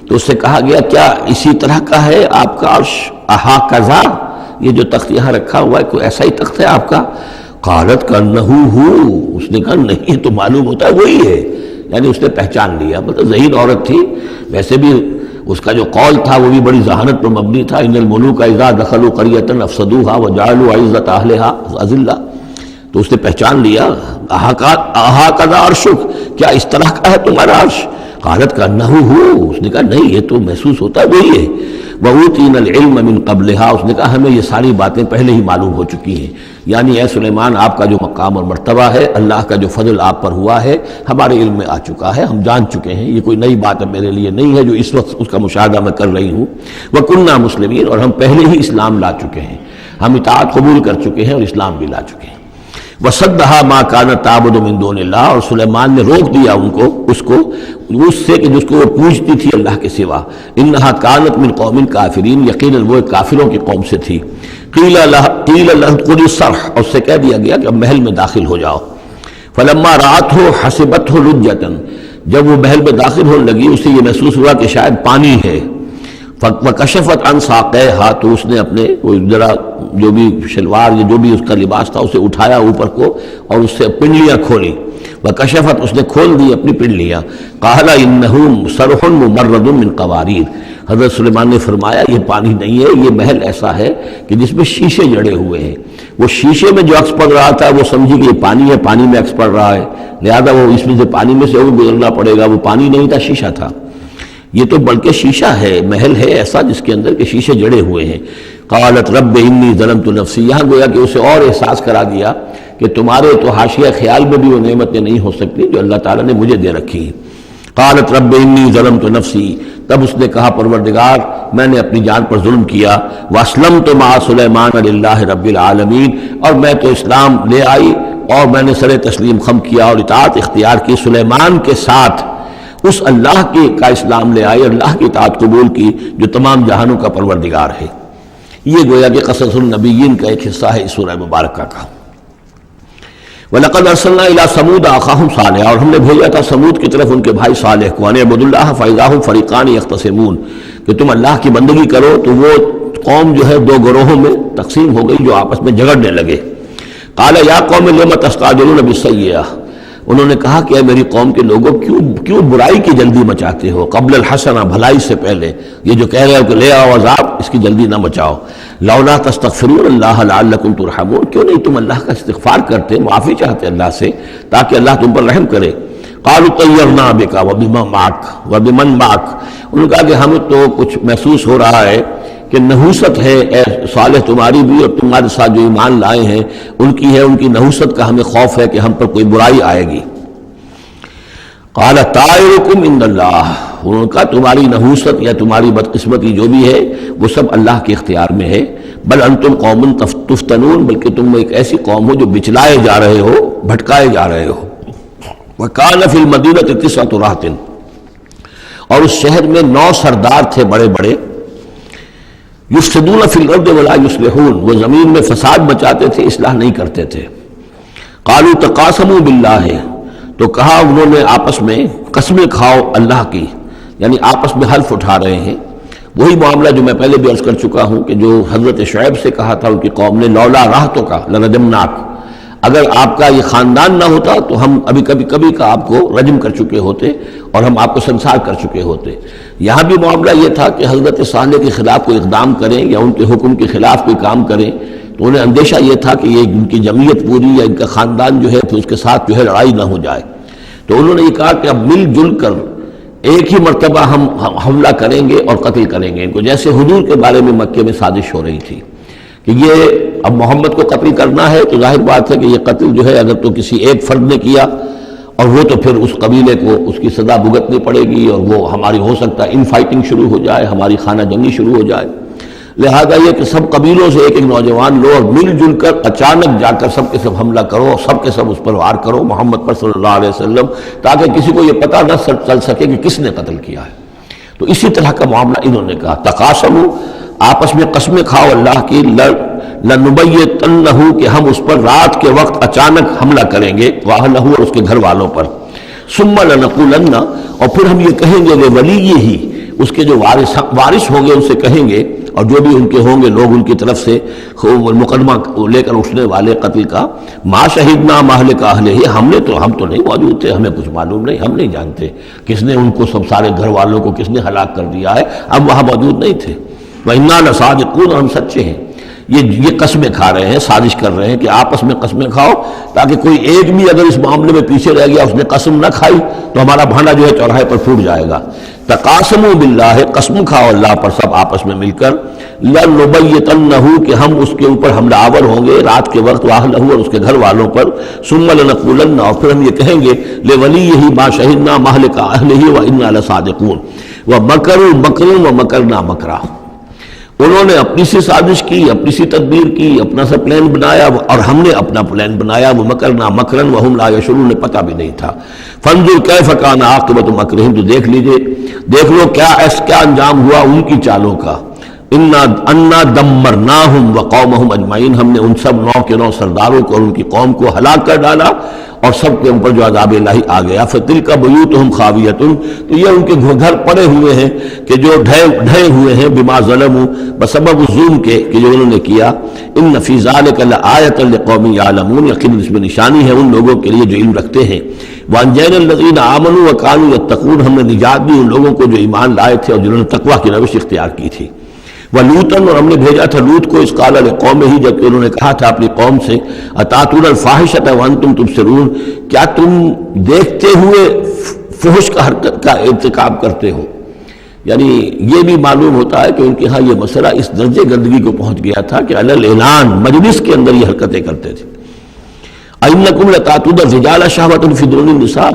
تو اس سے کہا گیا کیا اسی طرح کا ہے آپ کا عرش، اھاکذا، یہ جو تخت یہاں رکھا ہوا ہے کوئی ایسا ہی تخت ہے آپ کا؟ قالت کانہ ہو، اس نے کہا نہیں، تو معلوم ہوتا ہے وہی ہے، یعنی اس نے پہچان لیا۔ مطلب ذہین عورت تھی، ویسے بھی اس کا جو قول تھا وہ بھی بڑی ذہانت پر مبنی تھا، ان الملوک اذا دخلوا قریۃ افسدوها وجعلوا عزت اہلها اذلہ، تو اس نے پہچان لیا۔ اھاکذا عرشک، کیا اس طرح کا ہے تمہارا عرش؟ قالت کانہ ہو، اس نے کہا نہیں، یہ تو محسوس ہوتا ہے وہی ہے۔ وَأُوتِينَا الْعِلْمَ مِنْ قَبْلِهَا، اس نے کہا ہمیں یہ ساری باتیں پہلے ہی معلوم ہو چکی ہیں، یعنی اے سلیمان آپ کا جو مقام اور مرتبہ ہے، اللہ کا جو فضل آپ پر ہوا ہے ہمارے علم میں آ چکا ہے، ہم جان چکے ہیں، یہ کوئی نئی بات اب میرے لیے نہیں ہے جو اس وقت اس کا مشاہدہ میں کر رہی ہوں۔ وَكُنَّا مُسْلِمِينَ، اور ہم پہلے ہی اسلام لا چکے ہیں، ہم اطاعت قبول کر چکے ہیں اور اسلام بھی لا چکے ہیں۔ وَصَدَّهَا مَا كَانَتْ تَعْبُدُ مِن دُونِ اللَّهِ، اور سلیمان نے روک دیا اس کو اس سے کہ جس کو وہ پوجتی تھی اللہ کے سوا۔ انہا کانت من قوم کافرین، یقیناً وہ کافروں کی قوم سے تھی۔ قیل لها ادخلی الصرح، اور اس سے کہہ دیا گیا کہ اب محل میں داخل ہو جاؤ۔ فلما رأته حسبته لجة، جب وہ محل میں داخل ہونے لگی اسے یہ محسوس ہوا کہ شاید پانی ہے۔ وکشفت عن ساقیہا، تو اس نے اپنے ذرا جو بھی شلوار یا جو بھی اس کا لباس تھا اسے اٹھایا اوپر کو اور اس سے پنڈلیاں کھولی۔ وکشفت، اس نے کھول دی اپنی پنڈلیاں۔ قال انہ صرح ممرد من قواریر، حضرت سلیمان نے فرمایا یہ پانی نہیں ہے، یہ محل ایسا ہے کہ جس میں شیشے جڑے ہوئے ہیں۔ وہ شیشے میں جو عکس پڑ رہا تھا وہ سمجھی کہ یہ پانی ہے، پانی میں عکس پڑ رہا ہے، لہذا وہ اس میں سے پانی میں سے وہ گزرنا پڑے گا، وہ پانی نہیں تھا، شیشہ تھا۔ یہ تو بلکہ شیشہ ہے، محل ہے ایسا جس کے اندر کے شیشے جڑے ہوئے ہیں۔ قالت رب انی ظلمت نفسی، یہاں گویا کہ اسے اور احساس کرا دیا کہ کہ تمہارے تو حاشیہ خیال میں بھی وہ نعمتیں نہیں ہو سکتی جو اللہ تعالیٰ نے مجھے دے رکھی ہیں۔ قالت رب انی ظلمت نفسی، تب اس نے کہا پروردگار میں نے اپنی جان پر ظلم کیا، واسلمت مع سلیمان للہ رب العالمین، اور میں تو اسلام لے آئی اور میں نے سر تسلیم خم کیا اور اطاعت اختیار کی سلیمان کے ساتھ، اس اللہ کا اسلام لے آئی، اللہ کی اطاعت قبول کی جو تمام جہانوں کا پروردگار ہے۔ یہ گویا کہ قصص النبیین کا ایک حصہ ہے اس سورہ مبارکہ کا۔ وَلَقَدْ أَرْسَلْنَا إِلَىٰ ثَمُودَ أَخَاهُمْ صَالِحًا، اور ہم نے بھیجا تھا سمود کی طرف ان کے بھائی صالح کو، أَنِ اعْبُدُوا اللَّهَ فَإِذَا هُمْ فَرِيقَانِ يَخْتَصِمُونَ، کہ تم اللہ کی بندگی کرو تو وہ قوم جو ہے دو گروہوں میں تقسیم ہو گئی جو آپس میں جھگڑنے لگے۔ قَالَ يَا قَوْمِ لِمَ تَسْتَعْجِلُونَ بِالسَّيِّئَةِ، انہوں نے کہا کہ اے میری قوم کے لوگوں کیوں برائی کی جلدی مچاتے ہو، قبل الحسنہ بھلائی سے پہلے، یہ جو کہہ رہے ہو کہ لے آؤ عذاب، اس کی جلدی نہ مچاؤ۔ لولا تستغفرون اللہ لعلکم ترحمون، کیوں نہیں تم اللہ کا استغفار کرتے، معافی چاہتے اللہ سے تاکہ اللہ تم پر رحم کرے۔ قالوا طیرنا بک وبمن معک، انہوں نے کہا کہ ہمیں تو کچھ محسوس ہو رہا ہے کہ نحوست ہے اے صالح تمہاری بھی، اور تمہارے ساتھ جو ایمان لائے ہیں ان کی ہے، ان کی نحوست کا ہمیں خوف ہے کہ ہم پر کوئی برائی آئے گی۔ قال طائرکم عند اللہ، انہوں نے کہا تمہاری نحوست یا تمہاری بدقسمتی جو بھی ہے وہ سب اللہ کے اختیار میں ہے، بل انتم قوم تفتنون، بلکہ تم ایک ایسی قوم ہو جو بچلائے جا رہے ہو، بھٹکائے جا رہے ہو۔ وکان فی المدینۃ 9 رہط، اور اس شہر میں 9 سردار تھے بڑے بڑے، یفسدون فی الارض ولا یصلحون، وہ زمین میں فساد مچاتے تھے، اصلاح نہیں کرتے تھے۔ قالوا تقاسموا باللہ، تو کہا انہوں نے آپس میں قسمیں کھاؤ اللہ کی، یعنی آپس میں حلف اٹھا رہے ہیں۔ وہی معاملہ جو میں پہلے بھی عرض کر چکا ہوں کہ جو حضرت شعیب سے کہا تھا ان کی قوم نے، لولا رہتک لرجمناک، اگر آپ کا یہ خاندان نہ ہوتا تو ہم ابھی کبھی کا آپ کو رجم کر چکے ہوتے اور ہم آپ کو سنسار کر چکے ہوتے۔ یہاں بھی معاملہ یہ تھا کہ حضرت صالح کے خلاف کوئی اقدام کریں یا ان کے حکم کے خلاف کوئی کام کریں تو انہیں اندیشہ یہ تھا کہ یہ ان کی جمعیت پوری یا ان کا خاندان جو ہے پھر اس کے ساتھ جو ہے لڑائی نہ ہو جائے، تو انہوں نے یہ کہا کہ اب مل جل کر ایک ہی مرتبہ ہم حملہ کریں گے اور قتل کریں گے ان کو، جیسے حضور کے بارے میں مکے میں سازش ہو رہی تھی کہ یہ اب محمد کو قتل کرنا ہے، تو ظاہر بات ہے کہ یہ قتل جو ہے اگر تو کسی ایک فرد نے کیا اور وہ تو پھر اس قبیلے کو اس کی سزا بھگتنی پڑے گی، اور وہ ہماری ہو سکتا ہے ان فائٹنگ شروع ہو جائے، ہماری خانہ جنگی شروع ہو جائے۔ لہذا یہ کہ سب قبیلوں سے ایک ایک نوجوان لو اور مل جل کر اچانک جا کر سب کے سب حملہ کرو اور سب کے سب اس پر وار کرو محمد پر صلی اللہ علیہ وسلم، تاکہ کسی کو یہ پتہ نہ چل سکے کہ کس نے قتل کیا ہے۔ تو اسی طرح کا معاملہ انہوں نے کہا، تقاسموا، آپس میں قسمیں کھاؤ اللہ کی، لنبیتنہ، کہ ہم اس پر رات کے وقت اچانک حملہ کریں گے، واہلہ، اور اس کے گھر والوں پر، ثم لنقولن، اور پھر ہم یہ کہیں گے لولیہ، اس کے جو وارث ہوں گے ان سے کہیں گے، اور جو بھی ان کے ہوں گے لوگ ان کی طرف سے مقدمہ لے کر اٹھنے والے قتل کا، ما شہدنا مہلک اہلہ، ہم تو نہیں موجود تھے، ہمیں کچھ معلوم نہیں، ہم نہیں جانتے کس نے ان کو سب سارے گھر والوں کو کس نے ہلاک کر دیا ہے، ہم وہاں موجود نہیں تھے۔ وَإِنَّا لَصَادِقُونَ، ہم سچے ہیں۔ یہ قسمیں کھا رہے ہیں، سازش کر رہے ہیں کہ آپس میں قسمیں کھاؤ تاکہ کوئی ایک بھی اگر اس معاملے میں پیچھے رہ گیا، اس نے قسم نہ کھائی تو ہمارا بھانڈا جو ہے چوراہے پر پھوٹ جائے گا۔ تقاسموا باللہ، قسم کھاؤ اللہ پر سب آپس میں مل کر، لنبیتنہ، کہ ہم اس کے اوپر حملہ آور ہوں گے رات کے وقت، واہلہ، اور اس کے گھر والوں پر، ثم لنقولن، اور پھر ہم یہ کہیں گے لولیہ ما شہدنا مہلک اہلہ وإنا لصادقون، ومکروا مکرا ومکرنا مکرا، انہوں نے اپنی سی سازش کی، اپنی سی تدبیر کی، اپنا سا پلان بنایا، اور ہم نے اپنا پلان بنایا، وہ مکرنا مکرن وہم لا یشعرون، نے پتہ بھی نہیں تھا۔ فانظر کیف کان عاقبۃ مکرہم، تو دیکھ لیجئے، دیکھ لو کیا انجام ہوا ان کی چالوں کا۔ انا دمرناہم وقومہم اجمعین، ہم نے ان سب 9 کے 9 سرداروں کو اور ان کی قوم کو ہلاک کر ڈالا، اور سب کے اوپر جو عذاب الہی آ گیا۔ فتلک بیوتہم خاویۃ، تو یہ ان کے گھر پڑے ہوئے ہیں کہ جو ڈھے ہوئے ہیں، بما ظلموا، بسبب ظلم کے کہ جو انہوں نے کیا۔ ان فی ذلک لآیۃ لقوم یعلمون، یقیناً اس میں نشانی ہے ان لوگوں کے لیے جو علم رکھتے ہیں۔ وانجینا الذین آمنوا وکانوا یتقون، ہم نے نجات دی ان لوگوں کو جو ایمان لائے تھے اور جنہوں نے تقویٰ کی روش اختیار کی تھی۔ وَلُوطًا، اور ہم نے بھیجا تھا لوط کو، اذ قال لقومہ، جبکہ انہوں نے کہا تھا اپنی قوم سے، اتاتون الفاحشۃ وانتم تبصرون، کیا تم دیکھتے ہوئے فحش کا حرکت کا ارتکاب کرتے ہو؟ یعنی یہ بھی معلوم ہوتا ہے کہ ان کے ہاں یہ مسئلہ اس درجے گندگی کو پہنچ گیا تھا کہ علی الاعلان مجلس کے اندر یہ حرکتیں کرتے تھے۔ اَإِنَّكُمْ لَتَأْتُونَ الرِّجَالَ شَهْوَةً فِي دُونِ النِّسَاءِ،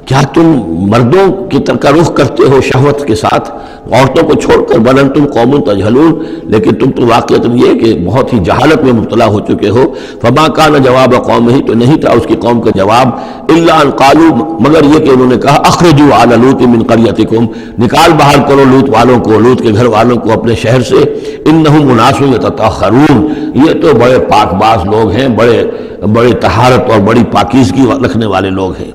کیا تم مردوں کی طرف کا رخ کرتے ہو شہوت کے ساتھ عورتوں کو چھوڑ کر؟ بل انتم قوم تجہلون، لیکن تم تو واقعتاً یہ کہ بہت ہی جہالت میں مبتلا ہو چکے ہو۔ فما کان جواب قومہ، تو نہیں تھا اس کی قوم کا جواب، الا ان قالوا، مگر یہ کہ انہوں نے کہا اخرجوا آل لوط من قریتکم، نکال باہر کرو لوط والوں کو، لوط کے گھر والوں کو اپنے شہر سے، انہم اناس یتطہرون، یہ تو بڑے پاک باز لوگ ہیں، بڑے طہارت اور بڑی پاکیزگی رکھنے والے لوگ ہیں۔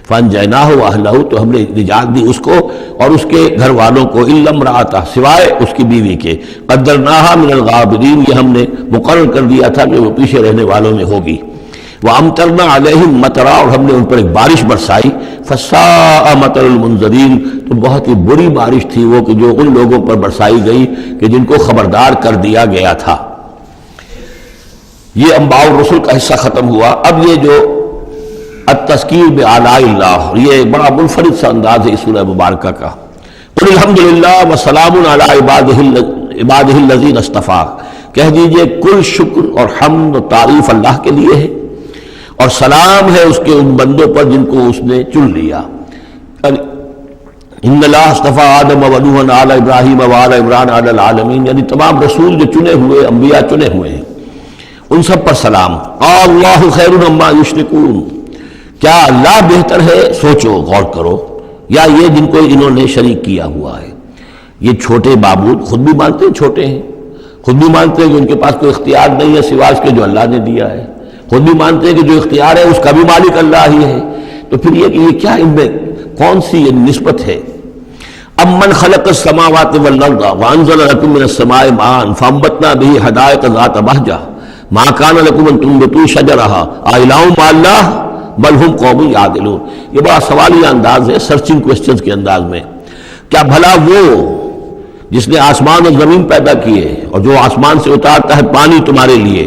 فانجیناہ واہلہ، تو ہم نے نجات دی اس کو اور اس کے گھر والوں کو، الا امرأتہ، سوائے اس کی بیوی کے، قدرناہا من الغابرین، یہ ہم نے مقرر کر دیا تھا کہ وہ پیچھے رہنے والوں میں ہوگی۔ وامطرنا علیہم مطرا، اور ہم نے ان پر ایک بارش برسائی، فساء مطر المنذرین، تو بہت ہی بری بارش تھی وہ کہ جو ان لوگوں پر برسائی گئی کہ جن کو خبردار کر دیا گیا تھا۔ یہ انباء الرسل کا حصہ ختم ہوا۔ اب یہ جو التذکیر بآلاء اللہ، یہ بڑا منفرد سا انداز ہے اس سورہ مبارکہ کا۔ قل الحمدللہ وسلام علی عبادہ الذین اصطفیٰ، کہہ دیجئے کل شکر اور حمد و تعریف اللہ کے لیے ہے، اور سلام ہے اس کے ان بندوں پر جن کو اس نے چن لیا۔ ان اللہ اصطفیٰ آدم و نوحا آل ابراہیم و آل عمران علی العالمین، یعنی تمام رسول جو چنے ہوئے انبیاء چنے ہوئے ہیں ان سب پر سلام۔ اللہ خیر عما یشرکون، کیا اللہ بہتر ہے، سوچو غور کرو، یا یہ جن کو انہوں نے شریک کیا ہوا ہے۔ یہ چھوٹے معبود خود بھی مانتے ہیں چھوٹے ہیں، خود بھی مانتے ہیں کہ ان کے پاس کوئی اختیار نہیں ہے سوائے اس کے جو اللہ نے دیا ہے، خود بھی مانتے ہیں کہ جو اختیار ہے اس کا بھی مالک اللہ ہی ہے۔ تو پھر یہ کہ یہ کیا ان میں کون سی یہ نسبت ہے؟ امن خلق السماوات والارض وانزل لكم من السماء ماء فانبتنا به حدائق ذات بهجة ما كان لكم ان تنبتوا شجرها أإله مع الله بل هم قوم يعدلون۔ یہ بڑا سوالیہ انداز ہے، سرچنگ کوسچنز کے انداز میں۔ کیا بھلا وہ جس نے آسمان اور زمین پیدا کیے اور جو آسمان سے اتارتا ہے پانی تمہارے لیے،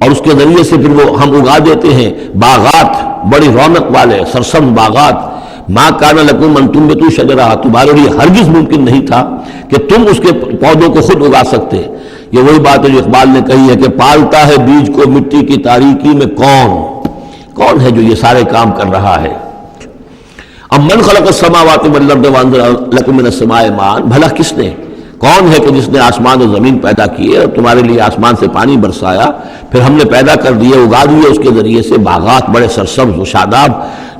اور اس کے ذریعے سے پھر وہ ہم اگا دیتے ہیں باغات، بڑی رونق والے سرسبز باغات، ما کان لکم ان تنبتوا شجرہا، تمہارے لیے ہرگز ممکن نہیں تھا کہ تم اس کے پودوں کو خود اگا سکتے۔ یہ وہی بات ہے جو اقبال نے کہی ہے کہ پالتا ہے بیج کو مٹی کی تاریکی میں کون ہے جو یہ سارے کام کر رہا ہے؟ امن خلق السماوات والارض وانزل لكم من السماء ماء، بھلا کس نے، کون ہے کہ جس نے آسمان اور زمین پیدا کیے اور تمہارے لیے آسمان سے پانی برسایا، پھر ہم نے پیدا کر دیے، اگا دیے اس کے ذریعے سے باغات بڑے سرسبز و شاداب،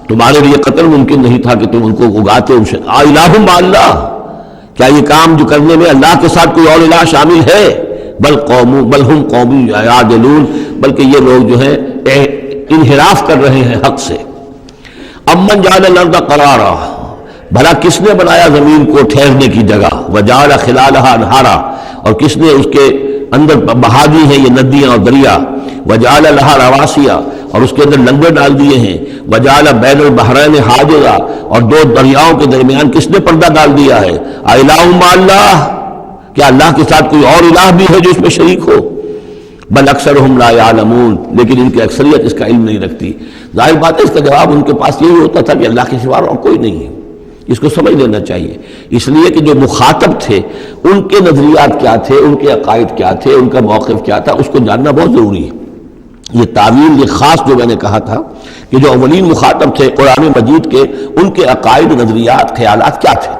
تمہارے لیے قطر ممکن نہیں تھا کہ تم ان کو اگاتے۔ الہ مع اللہ، کیا یہ کام جو کرنے میں اللہ کے ساتھ کوئی اور الہ شامل ہے؟ بل ہم قوم یعدلون، بلکہ یہ لوگ جو ہیں انحراف کر رہے ہیں حق سے۔ امن جعل الارض قرارا، بھلا کس نے بنایا زمین کو ٹھہرنے کی جگہ، وجعل خلالها انہارا، اور کس نے اس کے اندر بہا دی ہیں یہ ندیاں اور دریا، وجعل لها رواسیا، اور اس کے اندر لنگر ڈال دیے ہیں، وجعل بین البحرین حاجزا، اور دو دریاؤں کے درمیان کس نے پردہ ڈال دیا ہے؟ الہ مع اللہ، کیا اللہ کے ساتھ کوئی اور الہ بھی ہے جو اس میں شریک ہو؟ بل اکثرهم لا يعلمون، لیکن ان کی اکثریت اس کا علم نہیں رکھتی۔ ظاہر بات ہے اس کا جواب ان کے پاس یہی ہوتا تھا کہ اللہ کے سوا اور کوئی نہیں ہے، اس کو سمجھ لینا چاہیے۔ اس لیے کہ جو مخاطب تھے ان کے نظریات کیا تھے، ان کے عقائد کیا تھے، ان کا موقف کیا تھا، اس کو جاننا بہت ضروری ہے۔ یہ تعویل، یہ خاص جو میں نے کہا تھا کہ جو اولین مخاطب تھے قرآن مجید کے، ان کے عقائد، نظریات، خیالات کیا تھے؟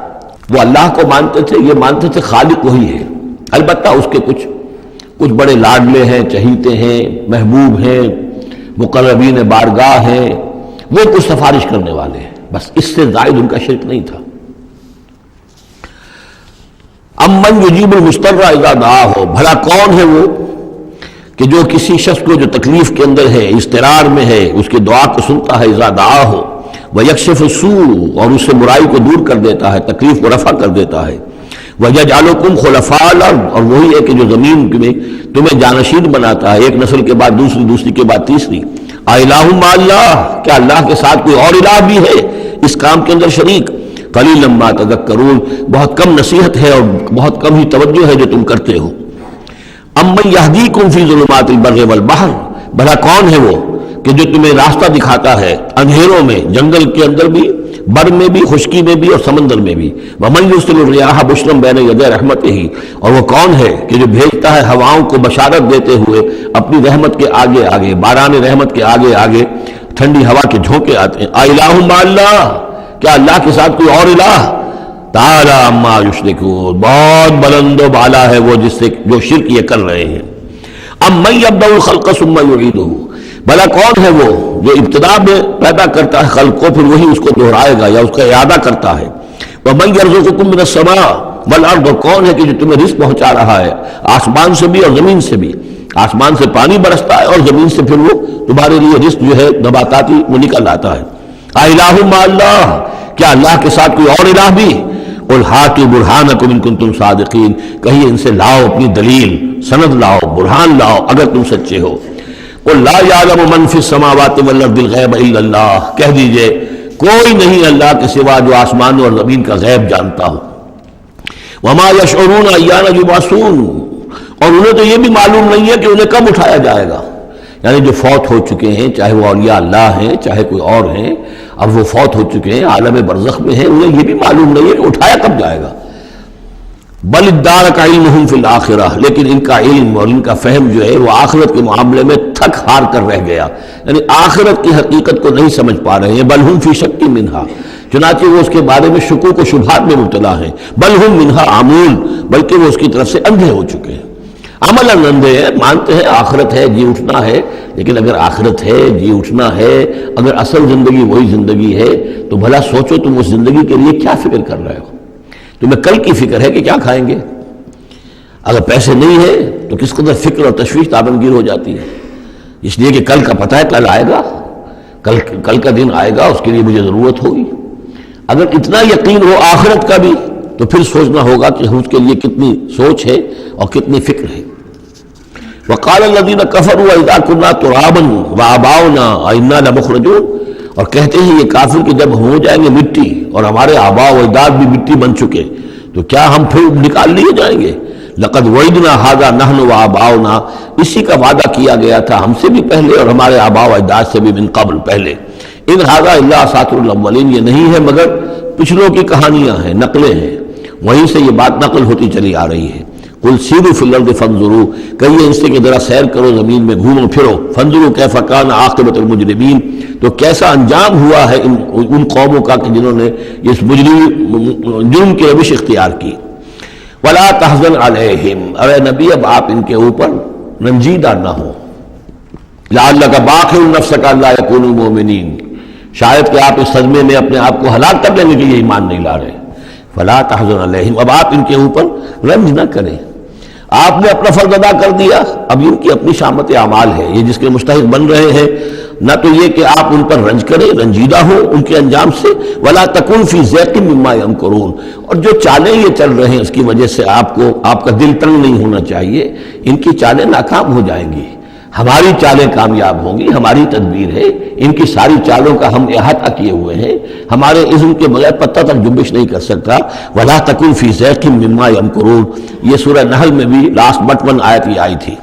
وہ اللہ کو مانتے تھے، یہ مانتے تھے خالق وہی ہے، البتہ اس کے کچھ بڑے لاڈلے ہیں، چہیتے ہیں، محبوب ہیں، مقربین بارگاہ ہیں، وہ کچھ سفارش کرنے والے ہیں، بس اس سے زائد ان کا شرک نہیں تھا۔ امن یجیب المضطر اذا دعاہ، بھلا کون ہے وہ کہ جو کسی شخص کو جو تکلیف کے اندر ہے، اضطرار میں ہے، اس کی دعا کو سنتا ہے، اذا دعاہ ویکشف السوء، اور اس سے برائی کو دور کر دیتا ہے، تکلیف کو رفع کر دیتا ہے، وَيَجْعَلُكُمْ خُلَفَاءَ الْأَرْضِ، اور وہی ہے کہ جو زمین میں تمہیں جانشین بناتا ہے، ایک نسل کے بعد دوسری، دوسری کے بعد تیسری۔ الہ مع اللہ، کیا اللہ کے ساتھ کوئی اور الہ بھی ہے اس کام کے اندر شریک؟ قلیلا ما تذکرون، بہت کم نصیحت ہے اور بہت کم ہی توجہ ہے جو تم کرتے ہو۔ امن یہدیکم فی ظلمات البر والبحر، بھلا کون ہے وہ کہ جو تمہیں راستہ دکھاتا ہے اندھیروں میں، جنگل کے اندر بھی، بر میں بھی، خشکی میں بھی اور سمندر میں بھی۔ وَمَن يُرْسِلُ الرِّيَاحَ بُشْرًا بَيْنَ يَدَيْ رَحْمَتِهِ، اور وہ کون ہے کہ جو بھیجتا ہے ہواؤں کو بشارت دیتے ہوئے اپنی رحمت کے آگے آگے، باران رحمت کے آگے آگے، ٹھنڈی ہوا کے جھونکے آتے ہیں. الہ مع اللہ، کیا اللہ کے ساتھ کوئی اور الہ؟ تعالی عما یشرکون، بہت بلند و بالا ہے وہ جس سے جو شرک یہ کر رہے ہیں. امن یبدأ الخلق ثم یعیدہ، بھلا کون ہے وہ جو ابتدا میں پیدا کرتا ہے خلق کو پھر وہی اس کو دہرائے گا یا اس کا اعادہ کرتا ہے. ومن یرزقکم من السماء والارض، کون ہے کہ جو تمہیں رزق پہنچا رہا ہے آسمان سے بھی اور زمین سے بھی. آسمان سے پانی برستا ہے اور زمین سے پھر وہ تمہارے لیے رزق جو ہے نباتاتی وہ نکل آتا ہے. الہ مع اللہ، کیا اللہ کے ساتھ کوئی اور الہ بھی؟ قل ہاتوا برہانکم ان کنتم صادقین، کہیے ان سے لاؤ اپنی دلیل، سند لاؤ، برہان لاؤ اگر تم سچے ہو. قل لا یعلم من فی السماوات والارض الغیب الا اللہ، کہہ دیجئے کوئی نہیں اللہ کے سوا جو آسمان اور زمین کا غیب جانتا ہو. وما یشعرون ایان یبعثون، اور انہیں تو یہ بھی معلوم نہیں ہے کہ انہیں کب اٹھایا جائے گا. یعنی جو فوت ہو چکے ہیں، چاہے وہ اولیاء اللہ ہیں چاہے کوئی اور ہیں، اب وہ فوت ہو چکے ہیں عالم برزخ میں ہیں، انہیں یہ بھی معلوم نہیں ہے کہ اٹھایا کب جائے گا. بل ادارک علمہم فی الآخرہ، لیکن ان کا علم اور ان کا فہم جو ہے وہ آخرت کے معاملے میں تھک ہار کر رہ گیا، یعنی آخرت کی حقیقت کو نہیں سمجھ پا رہے ہیں. بل ہم فی شک منہا، چنانچہ وہ اس کے بارے میں شکوک و شبہات میں مبتلا ہیں. بل ہم منہا عمون، بلکہ وہ اس کی طرف سے اندھے ہو چکے ہیں. عمل اندھے ہیں، مانتے ہیں آخرت ہے، جی اٹھنا ہے، لیکن اگر آخرت ہے، جی اٹھنا ہے، اگر اصل زندگی وہی زندگی ہے تو بھلا سوچو تم اس زندگی کے لیے کیا فکر کر رہے ہو. تمہیں کل کی فکر ہے کہ کیا کھائیں گے. اگر پیسے نہیں ہے تو کس قدر فکر اور تشویش تابنگیر ہو جاتی ہے، اس لیے کہ کل کا پتہ ہے کل آئے گا، کل کا دن آئے گا، اس کے لیے مجھے ضرورت ہوگی. اگر اتنا یقین ہو آخرت کا بھی تو پھر سوچنا ہوگا کہ اس کے لیے کتنی سوچ ہے اور کتنی فکر ہے. وقال الذين كفروا اذا كنا ترابا وآباؤنا أئنا لمخرجون، اور کہتے ہیں یہ کافر کہ جب ہو جائیں گے مٹی اور ہمارے آباء و اجداد بھی مٹی بن چکے تو کیا ہم پھر نکال لیے جائیں گے. لقد وعدنا هذا نحن وآباؤنا، اسی کا وعدہ کیا گیا تھا ہم سے بھی پہلے اور ہمارے آباء و اجداد سے بھی من قبل پہلے. ان هذا الا اساطير الاولين، یہ نہیں ہے مگر پچھلوں کی کہانیاں ہیں، نقلیں ہیں، وہیں سے یہ بات نقل ہوتی چلی آ رہی ہے. قل سیروا فی الارض فانظروا، کہیے ان سے کہ ذرا سیر کرو زمین میں، گھومو پھرو. فانظروا کیف کان عاقبۃ المجرمین، تو کیسا انجام ہوا ہے ان قوموں کا کہ جنہوں نے اس جرم کی روش اختیار کی. ولا تحزن علیہم، اے نبی اب آپ ان کے اوپر رنجیدہ نہ ہو. لعلک باخع نفسک الا یکونوا مؤمنین، شاید کہ آپ اس صدمے میں اپنے آپ کو ہلاک کر لیں گے کہ یہ ایمان نہیں لا رہے. فلا تحزن علیہم، اب آپ ان کے اوپر رنج نہ کریں. آپ نے اپنا فرض ادا کر دیا، اب ان کی اپنی شامت اعمال ہے، یہ جس کے مستحق بن رہے ہیں. نہ تو یہ کہ آپ ان پر رنج کریں، رنجیدہ ہو ان کے انجام سے. ولا تکن فی ضیق مما یمکرون، اور جو چالیں یہ چل رہے ہیں اس کی وجہ سے آپ کا دل تنگ نہیں ہونا چاہیے. ان کی چالیں ناکام ہو جائیں گی، ہماری چالیں کامیاب ہوں گی، ہماری تدبیر ہے. ان کی ساری چالوں کا ہم احاطہ کیے ہوئے ہیں، ہمارے اذن کے بغیر پتہ تک جنبش نہیں کر سکتا. ولا تکن فی ضیق مما یمکرون، یہ سورہ نحل میں بھی لاسٹ بٹ 1 آیت یہ آئی تھی.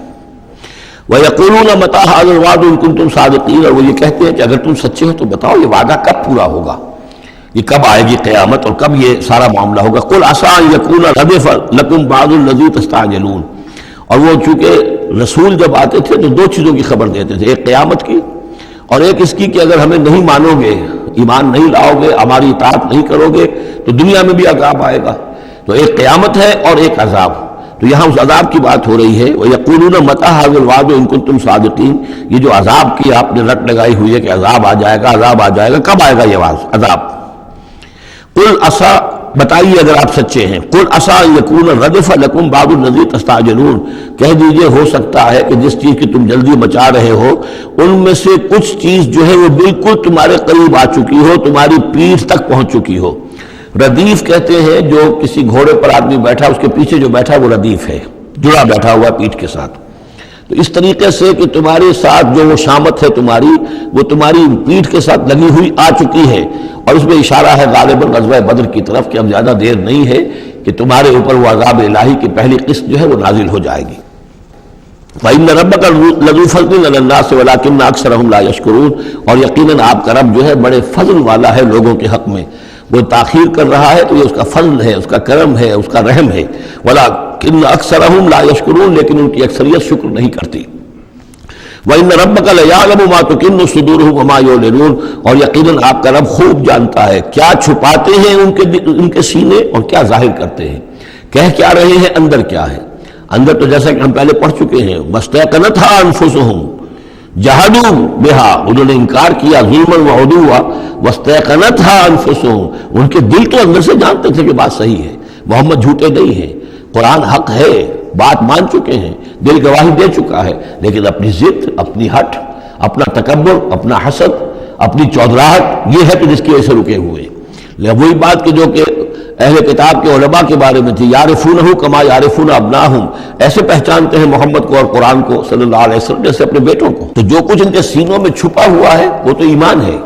وَيَقُولُونَ مَتَىٰ هَٰذَا الْوَعْدُ إِن كُنتُمْ صَادِقِينَ، اور وہ یہ کہتے ہیں کہ اگر تم سچے ہو تو بتاؤ یہ وعدہ کب پورا ہوگا، یہ کب آئے گی قیامت اور کب یہ سارا معاملہ ہوگا. قُلْ عَسَىٰ أَن يَكُونَ رَدِفَ لَكُمْ بَعْضُ الَّذِي تَسْتَعْجِلُونَ، اور وہ چونکہ رسول جب آتے تھے تو 2 چیزوں کی خبر دیتے تھے، ایک قیامت کی اور ایک اس کی کہ اگر ہمیں نہیں مانو گے، ایمان نہیں لاؤ گے، ہماری اطاعت نہیں کرو گے تو دنیا میں بھی عذاب آئے گا. تو ایک قیامت ہے اور ایک عذاب، تو یہاں اس عذاب کی بات ہو رہی ہے. وَيَقُولُونَ مَتَىٰ هَٰذَا الْوَعْدُ إِن كُنتُمْ صَادِقِينَ، یہ جو عذاب کی آپ نے رٹ لگائی ہوئی ہے کہ عذاب آ جائے گا، عذاب آ جائے گا، کب آئے گا یہ عذاب. قُلْ عَسَىٰ، بتائیے اگر آپ سچے ہیں. قُلْ عَسَىٰ أَن يَكُونَ رَدِفَ لَكُمْ بَعْضُ الَّذِي تَسْتَعْجِلُونَ، کہہ دیجئے ہو سکتا ہے کہ جس چیز کی تم جلدی مچا رہے ہو ان میں سے کچھ چیز جو ہے وہ بالکل تمہارے قریب آ چکی ہو، تمہاری پیٹھ تک پہنچ چکی ہو. ردیف کہتے ہیں جو کسی گھوڑے پر آدمی بیٹھا اس کے پیچھے جو بیٹھا وہ ردیف ہے، جڑا بیٹھا ہوا پیٹھ کے ساتھ. تو اس طریقے سے کہ تمہارے ساتھ جو وہ شامت ہے تمہاری، وہ تمہاری پیٹھ کے ساتھ لگی ہوئی آ چکی ہے. اور اس میں اشارہ ہے غالباً غزوہ بدر کی طرف کہ اب زیادہ دیر نہیں ہے کہ تمہارے اوپر وہ عذاب الہی کی پہلی قسط جو ہے وہ نازل ہو جائے گی. وَإِنَّ رَبَّكَ لَذُو فَضْلٍ عَلَى النَّاسِ وَلَٰكِنَّ أَكْثَرَهُمْ لَا يَشْكُرُونَ، اور یقیناً آپ کا رب جو ہے بڑے فضل والا ہے لوگوں کے حق میں. وہ تاخیر کر رہا ہے تو یہ اس کا فضل ہے، اس کا کرم ہے، اس کا رحم ہے. وَلَٰكِنَّ أَكْثَرَهُمْ لَا يَشْكُرُونَ، لیکن ان کی اکثریت شکر نہیں کرتی. وَإِنَّ رَبَّكَ لَيَعْلَمُ مَا تُكِنُّ صُدُورُهُمْ وَمَا يُعْلِنُونَ، اور یقیناً آپ کا رب خوب جانتا ہے کیا چھپاتے ہیں ان کے سینے اور کیا ظاہر کرتے ہیں، کہہ کیا رہے ہیں، اندر کیا ہے۔ اندر تو جیسا کہ ہم پہلے پڑھ چکے ہیں، وَاسْتَيْقَنَتْهَا أَنفُسُهُمْ جَحَدُوا بِهَا، انہوں نے انکار کیا ظلمًا وعدوا، وَاسْتَيْقَنَتْهَا أَنفُسُهُمْ، ان کے دل تو اندر سے جانتے تھے کہ بات صحیح ہے، محمد جھوٹے نہیں ہیں، قرآن حق ہے، بات مان چکے ہیں، دل گواہی دے چکا ہے، لیکن اپنی ضد، اپنی ہٹ، اپنا تکبر، اپنا حسد، اپنی چودراہٹ، یہ ہے کہ جس کی وجہ سے رکے ہوئے۔ وہی بات کہ جو کہ اہل کتاب کے علماء کے بارے میں تھی، یعرفونہ کما یعرفون ابناہم، ایسے پہچانتے ہیں محمد کو اور قرآن کو صلی اللہ علیہ وسلم جیسے اپنے بیٹوں کو۔ تو جو کچھ ان کے سینوں میں چھپا ہوا ہے وہ تو ایمان ہے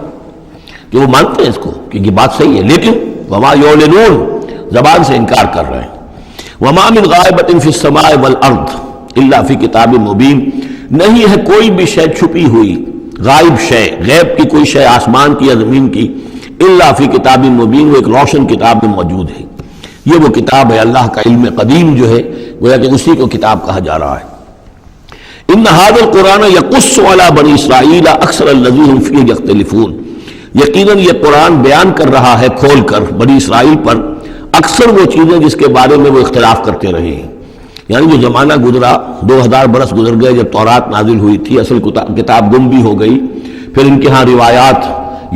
کہ وہ مانتے ہیں اس کو کہ یہ بات صحیح ہے، لیکن وما یعلنون، زبان سے انکار کر رہے ہیں۔ وما من غائبۃ فی السماء والارض الا فی کتاب مبین، نہیں ہے کوئی بھی شے چھپی ہوئی، غائب شے، غیب کی کوئی شے آسمان کی یا زمین کی، الا فی کتاب مبین، وہ ایک روشن کتاب میں موجود ہے۔ یہ وہ کتاب ہے اللہ کا علم قدیم جو ہے، گویا کہ اسی کو کتاب کہا جا رہا ہے۔ ان ھذا القرآن یقص علی بنی اسرائیل اکثر الذی هم فیہ یختلفون، یقیناً یہ قرآن بیان کر رہا ہے کھول کر بنی اسرائیل پر اکثر وہ چیزیں جس کے بارے میں وہ اختلاف کرتے رہے ہیں۔ یعنی جو زمانہ گزرا، 2000 برس گزر گئے جب تورات نازل ہوئی تھی، اصل کتاب گم بھی ہو گئی، پھر ان کے ہاں روایات،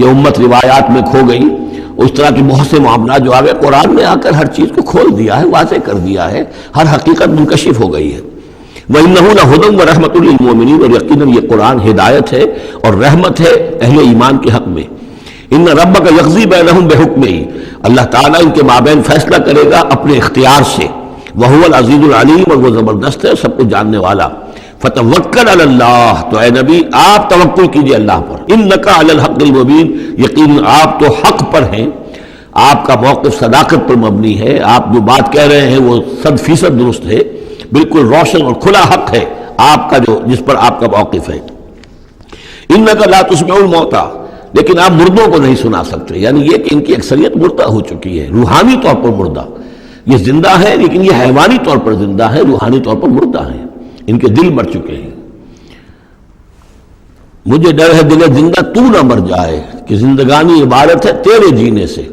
یہ امت روایات میں کھو گئی، اس طرح کے بہت سے معاملات جو آ گئے، قرآن نے آ کر ہر چیز کو کھول دیا ہے، واضح کر دیا ہے، ہر حقیقت منکشف ہو گئی ہے۔ وَإِنَّهُ لَهُدًى وَرَحْمَةٌ لِّلْمُؤْمِنِينَ، اور یقیناً یہ قرآن ہدایت ہے اور رحمت ہے اہل ایمان کے حق میں۔ ان ربک یقضی بینہم بحکمہ، اللہ تعالیٰ ان کے مابین فیصلہ کرے گا اپنے اختیار سے، وہو العزیز العلیم، اور وہ زبردست ہے سب کچھ جاننے والا۔ فتوکل علی اللہ، تو اے نبی آپ توکل کیجئے اللہ پر، انک علی الحق المبین، یقین آپ تو حق پر ہیں، آپ کا موقف صداقت پر مبنی ہے، آپ جو بات کہہ رہے ہیں وہ 100% درست ہے، بالکل روشن اور کھلا حق ہے آپ کا جو جس پر آپ کا موقف ہے۔ انک لا تسمع الموتى، لیکن آپ مردوں کو نہیں سنا سکتے، یعنی یہ کہ ان کی اکثریت مردہ ہو چکی ہے، روحانی طور پر مردہ، یہ زندہ ہے لیکن یہ حیوانی طور پر زندہ ہے، روحانی طور پر مردہ ہیں، ان کے دل مر چکے ہیں۔ مجھے ڈر ہے دل زندہ تو نہ مر جائے، کہ زندگانی عبارت ہے تیرے جینے سے۔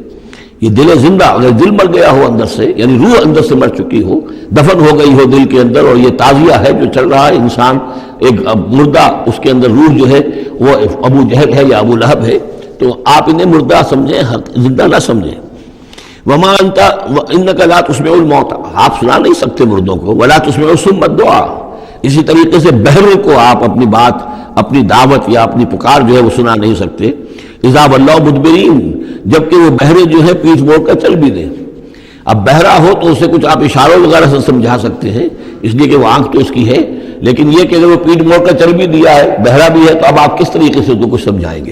یہ دل زندہ، اگر دل مر گیا ہو اندر سے، یعنی روح اندر سے مر چکی ہو، دفن ہو گئی ہو دل کے اندر، اور یہ تعزیہ ہے جو چل رہا ہے، انسان ایک مردہ، اس کے اندر روح جو ہے وہ ابو جہل ہے یا ابو لہب ہے، تو آپ انہیں مردہ سمجھیں، زندہ نہ سمجھیں۔ وما انت انک لا تسمع الموتى، آپ سنا نہیں سکتے مردوں کو، ولا تسمع الصم الدعاء، اسی طریقے سے بہرے کو آپ اپنی بات، اپنی دعوت یا اپنی پکار جو ہے وہ سنا نہیں سکتے۔ اذا ولوا مدبرین، جبکہ وہ بہرے جو ہے پیٹھ موڑ کر چل بھی دیں۔ اب بہرا ہو تو اسے کچھ آپ اشاروں وغیرہ سے سمجھا سکتے ہیں، اس لیے کہ وہ آنکھ تو اس کی ہے، لیکن یہ کہ اگر وہ پیٹھ موڑ کر چل بھی دیا ہے، بہرا بھی ہے، تو اب آپ کس طریقے سے اس کو کچھ سمجھائیں گے؟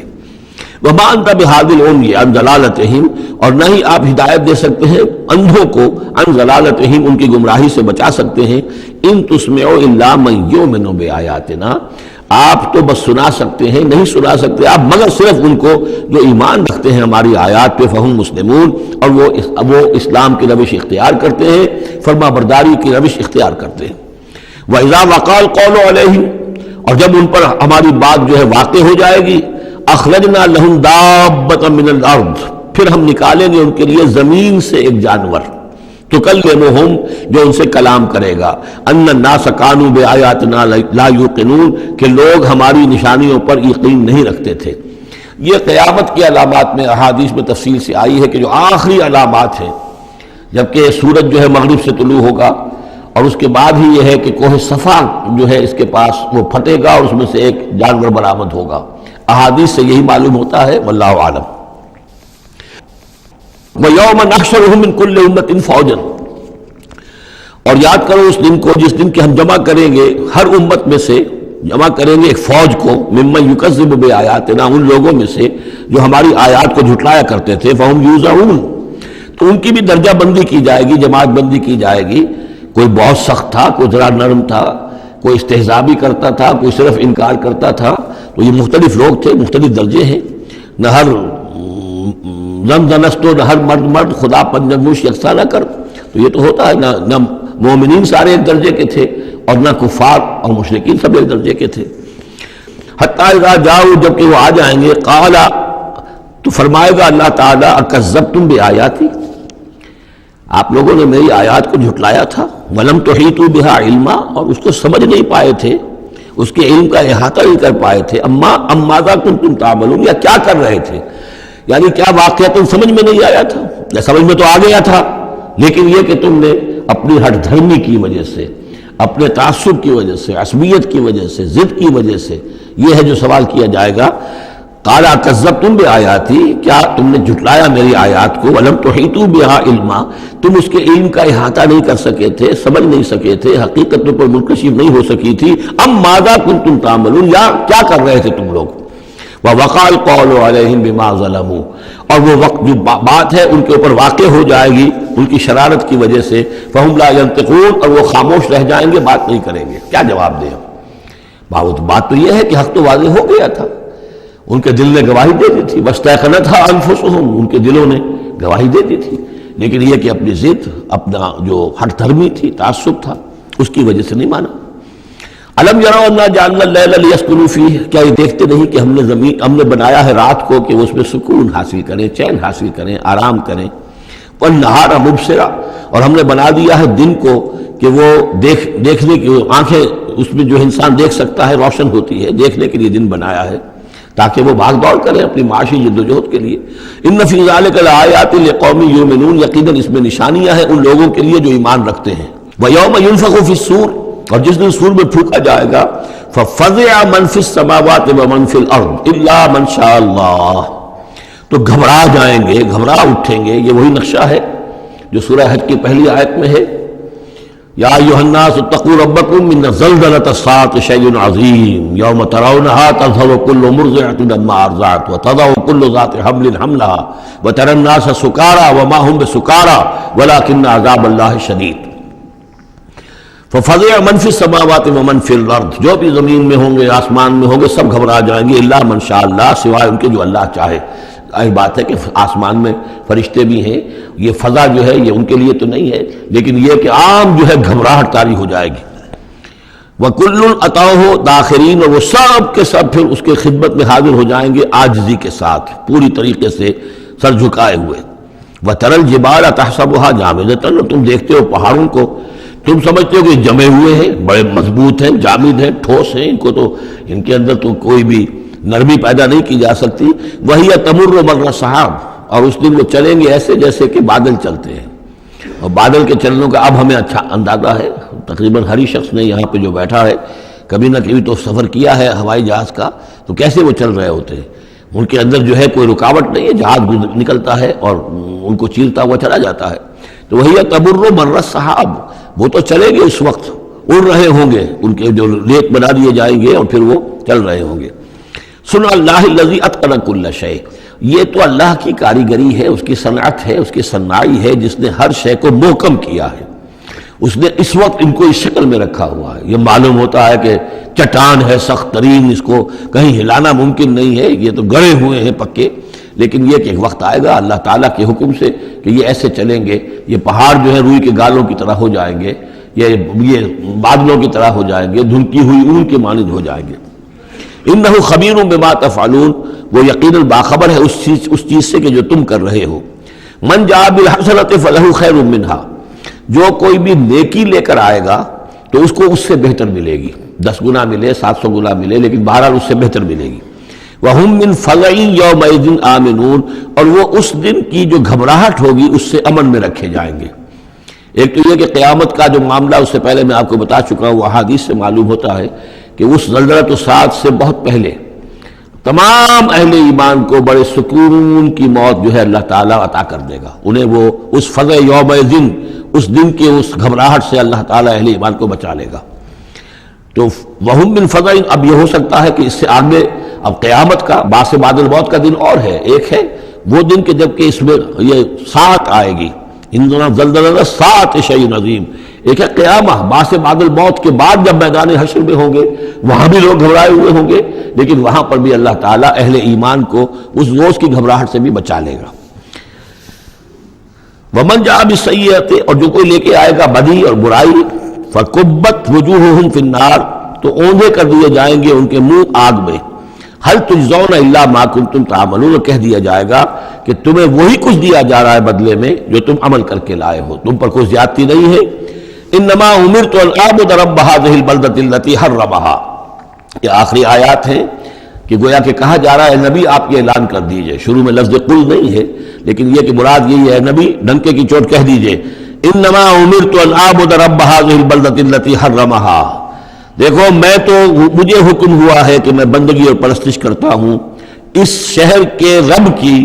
وما انت بہادی العمی عن ضلالتہم، اور نہ ہی آپ ہدایت دے سکتے ہیں اندھوں کو، عن ضلالتہم، ان کی گمراہی سے بچا سکتے ہیں۔ ان تسمع الا من یؤمن بآیاتنا، آپ تو بس سنا سکتے ہیں، نہیں سنا سکتے آپ مگر صرف ان کو جو ایمان رکھتے ہیں ہماری آیات پہ، فہم مسلمون، اور وہ اسلام کی روش اختیار کرتے ہیں، فرما برداری کی روش اختیار کرتے ہیں۔ وَإِذَا وَقَعَ الْقَوْلُ عَلَيْهِمْ، اور جب ان پر ہماری بات جو ہے واقع ہو جائے گی، اخرجنا لہم دابۃ من الارض، پھر ہم نکالیں گے ان کے لیے زمین سے ایک جانور، تکلمہم، جو ان سے کلام کرے گا، ان الناس کانوا بآیاتنا لا یوقنون، کہ لوگ ہماری نشانیوں پر یقین نہیں رکھتے تھے۔ یہ قیامت کی علامات میں احادیث میں تفصیل سے آئی ہے کہ جو آخری علامات ہیں، جبکہ سورج جو ہے مغرب سے طلوع ہوگا، اور اس کے بعد ہی یہ ہے کہ کوہ صفا جو ہے اس کے پاس وہ پھٹے گا اور اس میں سے ایک جانور برآمد ہوگا۔ احادیث سے یہی معلوم ہوتا ہے، واللہ اعلم۔ وَيَوْمَ نَحْشُرُهُم مِّن كُلِّ أُمَّةٍ فَوْجًا، اور یاد کرو اس دن کو جس دن کہ ہم جمع کریں گے ہر امت میں سے، جمع کریں گے ایک فوج کو، ممن یکذب بآیاتنا، ان لوگوں میں سے جو ہماری آیات کو جھٹلایا کرتے تھے، فہم یوزعون، تو ان کی بھی درجہ بندی کی جائے گی، جماعت بندی کی جائے گی۔ کوئی بہت سخت تھا، کوئی ذرا نرم تھا، کوئی استہزاء بھی کرتا تھا، کوئی صرف انکار کرتا تھا، تو یہ مختلف لوگ تھے، مختلف درجے ہیں، نہ ہر زنستو، نہ ہر مرد خدا پنجنگوش یکساں نہ کر، تو یہ تو ہوتا ہے، نہ مومنین سارے ایک درجے کے تھے اور نہ کفار اور مشرکین سب ایک درجے کے تھے۔ حتی اذا جاؤ، جبکہ وہ آ جائیں گے، قال، تو فرمائے گا اللہ تعالیٰ، اکذبتم بآیاتی، آپ لوگوں نے میری آیات کو جھٹلایا تھا، ولم تحیطوا بہا علما، اور اس کو سمجھ نہیں پائے تھے، اس کے علم کا احاطہ نہیں کر پائے تھے، ام ماذا کنتم تعملون، یا کیا کر رہے تھے، یعنی کیا واقعہ تم سمجھ میں نہیں آیا تھا، یا سمجھ میں تو آ گیا تھا، لیکن یہ کہ تم نے اپنی ہٹ دھرمی کی وجہ سے، اپنے تعصب کی وجہ سے، عصبیت کی وجہ سے، ضد کی وجہ سے، یہ ہے جو سوال کیا جائے گا۔ قال کذبتم بآیاتی، کیا تم نے جھٹلایا میری آیات کو، ولم تحیطوا بہا علما، تم اس کے علم کا احاطہ نہیں کر سکے تھے، سمجھ نہیں سکے تھے، حقیقتوں پر منکشف نہیں ہو سکی تھی، ام ماذا کنتم تعملون، یا کیا کر رہے تھے تم لوگ، ووقع القول علیہم بما ظلموا، اور وہ وقت جو بات ہے ان کے اوپر واقع ہو جائے گی ان کی شرارت کی وجہ سے، فہم لا ینطقون، اور وہ خاموش رہ جائیں گے، بات نہیں کریں گے، کیا جواب دیں؟ بات تو یہ ہے کہ حق تو واضح ہو گیا تھا، ان کے دل نے گواہی دے دی تھی، واستيقنتها انفسهم، ان کے دلوں نے گواہی دے دی تھی، لیکن یہ کہ اپنی ضد، اپنا جو ہٹ دھرمی تھی، تعصب تھا، اس کی وجہ سے نہیں مانا۔ الم یروا انا جعلنا اللیل لیسکنوا فیہ، کیا یہ دیکھتے نہیں کہ ہم نے بنایا ہے رات کو کہ وہ اس میں سکون حاصل کریں، چین حاصل کریں، آرام کریں، والنہار مبصرا، اور ہم نے بنا دیا ہے دن کو کہ وہ دیکھنے کی آنکھیں، اس میں جو انسان دیکھ سکتا ہے روشن ہوتی ہے، دیکھنے کے لیے دن بنایا ہے تاکہ وہ بھاگ دوڑ کریں اپنی معاشی جدوجہد کے لیے۔ ان فی ذلک لآیات لقوم یؤمنون، یقیناً اس میں نشانیاں ہیں ان لوگوں کے لیے جو ایمان رکھتے ہیں۔ ویوم ینفخ فی الصور، اور جس دن سور میں پھونکا جائے گا، ففزع من فی السماوات ومن فی الارض الا من شاء اللہ، تو گھبرا جائیں گے، گھبرا اٹھیں گے، یہ وہی نقشہ ہے جو سورہ حج کی پہلی آیت میں ہے، یا ایھا الناس اتقوا ربکم ان زلزلۃ الساعۃ شیء عظیم یوم ترونها تذهل كل مرضعۃ عما ارضعت وتضع كل ذات حمل حملها وترى الناس سکارى وما هم بسکارى ولكن عذاب الله شدید۔ ففزع من فی السماوات ومن فی الارض، جو بھی زمین میں ہوں گے، آسمان میں ہوں گے، سب گھبرا جائیں گے، الا من شاء اللہ، سوائے ان کے جو اللہ چاہے۔ ظاہر بات ہے کہ آسمان میں فرشتے بھی ہیں، یہ فضا جو ہے یہ ان کے لیے تو نہیں ہے، لیکن یہ کہ عام جو ہے گھبراہٹ طاری ہو جائے گی۔ وَكُلٌّ أَتَوْهُ دَاخِرِينَ، اور وہ سب کے سب پھر اس کے خدمت میں حاضر ہو جائیں گے عاجزی کے ساتھ، پوری طریقے سے سر جھکائے ہوئے۔ وَتَرَى الْجِبَالَ تَحْسَبُهَا جَامِدَةً، اور تم دیکھتے ہو پہاڑوں کو، تم سمجھتے ہو کہ جمے ہوئے ہیں، بڑے مضبوط ہیں، جامد ہیں، ٹھوس ہیں، ان کو تو ان کے اندر تو کوئی بھی نرمی پیدا نہیں کی جا سکتی۔ وَهِيَ تَمُرُّ مَرَّ السَّحَابِ، اور اس دن وہ چلیں گے ایسے جیسے کہ بادل چلتے ہیں، اور بادل کے چلنوں کا اب ہمیں اچھا اندازہ ہے، تقریباً ہر ہی شخص نے یہاں پہ جو بیٹھا ہے کبھی نہ کبھی تو سفر کیا ہے ہوائی جہاز کا، تو کیسے وہ چل رہے ہوتے ہیں، ان کے اندر جو ہے کوئی رکاوٹ نہیں ہے، جہاز نکلتا ہے اور ان کو چیرتا ہوا چلا جاتا ہے۔ تو وہی تمر مر السحاب، وہ تو چلیں گے اس وقت، اڑ رہے ہوں گے، ان کے جو ریت بنا دیے جائیں گے اور پھر وہ چل رہے ہوں گے۔ سن اللہ الذی اتقن کل شیء، یہ تو اللہ کی کاریگری ہے، اس کی صنعت ہے، اس کی صنائی ہے، جس نے ہر شے کو محکم کیا ہے، اس نے اس وقت ان کو اس شکل میں رکھا ہوا ہے۔ یہ معلوم ہوتا ہے کہ چٹان ہے سخت ترین، اس کو کہیں ہلانا ممکن نہیں ہے، یہ تو گڑے ہوئے ہیں پکے، لیکن یہ کہ ایک وقت آئے گا اللہ تعالیٰ کے حکم سے کہ یہ ایسے چلیں گے، یہ پہاڑ جو ہے روئی کے گالوں کی طرح ہو جائیں گے، یہ بادلوں کی طرح ہو جائیں گے، دھنکی ہوئی اون کے مانند ہو جائیں گے۔ انہ خبیر بما تفعلون، وہ یقیناً باخبر ہے اس چیز سے کہ جو تم کر رہے ہو۔ من جاء بالحسنۃ فلہ خیر منہا، جو کوئی بھی نیکی لے کر آئے گا تو اس کو اس سے بہتر ملے گی، 10 گنا ملے، 700 گنا ملے، لیکن بہرحال اس سے بہتر ملے گی۔ وَهُم مِّن فَزَعٍ يَوْمَئِذٍ آمِنُونَ، اور وہ اس دن کی جو گھبراہٹ ہوگی اس سے امن میں رکھے جائیں گے۔ ایک تو یہ کہ قیامت کا جو معاملہ، اس سے پہلے میں آپ کو بتا چکا ہوں، وہ احادیث سے معلوم ہوتا ہے کہ اس زلزلۃ الساعۃ سے بہت پہلے تمام اہل ایمان کو بڑے سکون کی موت جو ہے اللہ تعالیٰ عطا کر دے گا، انہیں وہ اس فزع یومئذ، اس دن کے اس گھبراہٹ سے اللہ تعالیٰ اہل ایمان کو بچا لے گا۔ تو وہم من فزع، اب یہ ہو سکتا ہے کہ اس سے آگے اب قیامت کا باعث بعد الموت کا دن اور ہے، ایک ہے وہ دن کہ جب کہ اس میں یہ ساعت آئے گی، ان دونوں زلزلہ ساعت شیء عظیم، ایک ہے قیامہ باعث بعد الموت کے بعد جب میدان حشر میں ہوں گے، وہاں بھی لوگ گھبرائے ہوئے ہوں گے، لیکن وہاں پر بھی اللہ تعالیٰ اہل ایمان کو اس روز کی گھبراہٹ سے بھی بچا لے گا۔ ومن جاء بالسیئۃ، اور جو کوئی لے کے آئے گا بدی اور برائی، فکبت وجوہہم فی النار، تو اوندھے کر دیے جائیں گے ان کے منہ آگ میں۔ حل تجزون الا ما کنتم تعملون، کہہ دیا جائے گا کہ تمہیں وہی کچھ دیا جا رہا ہے بدلے میں جو تم عمل کر کے لائے ہو، تم پر کوئی زیادتی نہیں ہے۔ انما امرت ان اعبد رب هذه البلدة التي حرمها، یہ آخری آیات ہیں کہ گویا کہ کہا جا رہا ہے نبی آپ یہ اعلان کر دیجئے، شروع میں لفظ قل نہیں ہے لیکن یہ کہ مراد یہی ہے نبی ڈنکے کی چوٹ کہہ دیجئے انما امرت ان اعبد رب هذه البلدة التي حرمها، دیکھو میں تو مجھے حکم ہوا ہے کہ میں بندگی اور پرستش کرتا ہوں اس شہر کے رب کی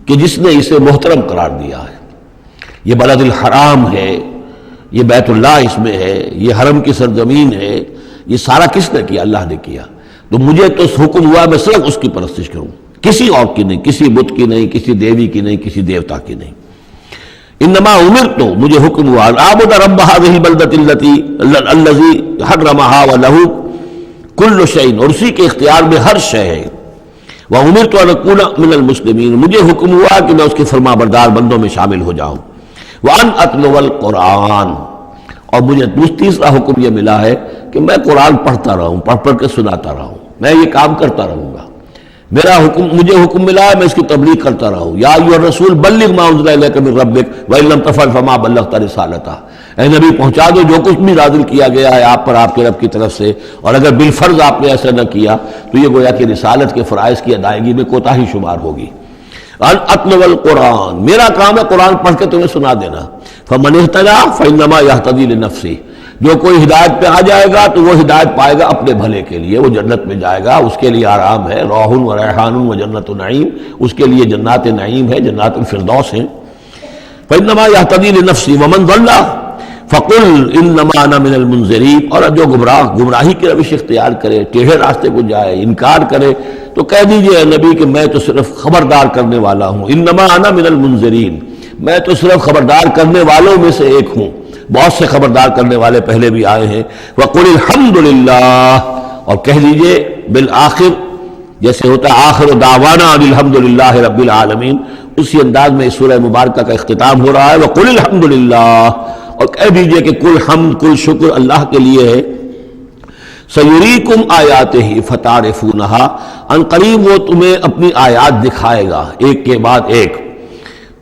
کہ جس نے اسے محترم قرار دیا ہے۔ یہ بلد الحرام ہے، یہ بیت اللہ اس میں ہے، یہ حرم کی سرزمین ہے، یہ سارا کس نے کیا؟ اللہ نے کیا۔ تو مجھے تو حکم ہوا میں صرف اس کی پرستش کروں، کسی اور کی نہیں، کسی بت کی نہیں، کسی دیوی کی نہیں، کسی دیوتا کی نہیں۔ انما امرت، مجھے حکم ہوا اعبد رب هذه البلدة الذي حرمها وله كل شيء، اور اسی کے اختیار میں ہر شے ہے۔ وامرت ان اكون من المسلمین، مجھے حکم ہوا کہ میں اس کے فرما بردار بندوں میں شامل ہو جاؤں۔ وان اتلو القرآن، اور مجھے تیسرا حکم یہ ملا ہے کہ میں قرآن پڑھتا رہوں، پڑھ پڑھ کے سناتا رہوں، میں یہ کام کرتا رہوں گا۔ میرا حکم، مجھے حکم ملا ہے میں اس کی تبلیغ کرتا رہوں۔ یا ایھا الرسول بلغ ما انزل الیک من ربک وان لم تفعل فما بلغت رسالتہ، اے نبی پہنچا دو جو کچھ بھی نازل کیا گیا ہے آپ پر آپ کے رب کی طرف سے، اور اگر بالفرض آپ نے ایسا نہ کیا تو یہ گویا کہ رسالت کے فرائض کی ادائیگی میں کوتاہی شمار ہوگی۔ ان اتلو القرآن، میرا کام ہے قرآن پڑھ کے تمہیں سنا دینا۔ فمن اہتدی فانما یہتدی لنفسہ، جو کوئی ہدایت پہ آ جائے گا تو وہ ہدایت پائے گا اپنے بھلے کے لیے، وہ جنت میں جائے گا، اس کے لیے آرام ہے، روح و ریحان و جنت نعیم، اس کے لیے جنات نعیم ہے، جنات الفردوس ہیں۔ فانما یہتدی لنفسہ ومن ضل فقل انما انا من المنذرین، اور جو گمراہی کی روش اختیار کرے، ٹیڑھے راستے کو جائے، انکار کرے، تو کہہ دیجئے اے نبی کہ میں تو صرف خبردار کرنے والا ہوں۔ انما انا من المنذرین، میں تو صرف خبردار کرنے والوں میں سے ایک ہوں، بہت سے خبردار کرنے والے پہلے بھی آئے ہیں۔ وقل الحمد للہ، اور کہہ دیجئے بالآخر، جیسے ہوتا ہے آخر دعوانا ان الحمد للہ رب العالمین، اسی انداز میں اس سورہ مبارکہ کا اختتام ہو رہا ہے۔ وقل الحمد للہ، اور کہہ دیجئے کہ کل حمد کل شکر اللہ کے لیے ہے۔ سیریکم آیاتہ فتعرفونہا، ان قریب وہ تمہیں اپنی آیات دکھائے گا ایک کے بعد ایک،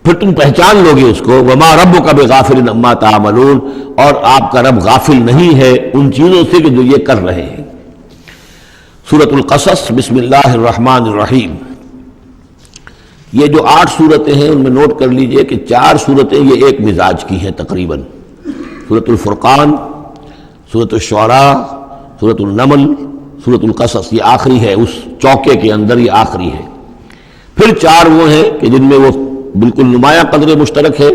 پھر تم پہچان لو گے اس کو۔ وما ربک بغافل عما تعملون، اور آپ کا رب غافل نہیں ہے ان چیزوں سے کہ جو یہ کر رہے ہیں۔ سورۃ القصص، بسم اللہ الرحمن الرحیم۔ یہ جو 8 صورتیں ہیں ان میں نوٹ کر لیجئے کہ 4 صورتیں یہ ایک مزاج کی ہیں تقریباً۔ سورۃ الفرقان، سورۃ الشعراء، سورۃ النمل، سورۃ القصص، یہ آخری ہے، اس چوکے کے اندر یہ آخری ہے۔ پھر 4 وہ ہیں کہ جن میں وہ بالکل نمایاں قدر مشترک ہے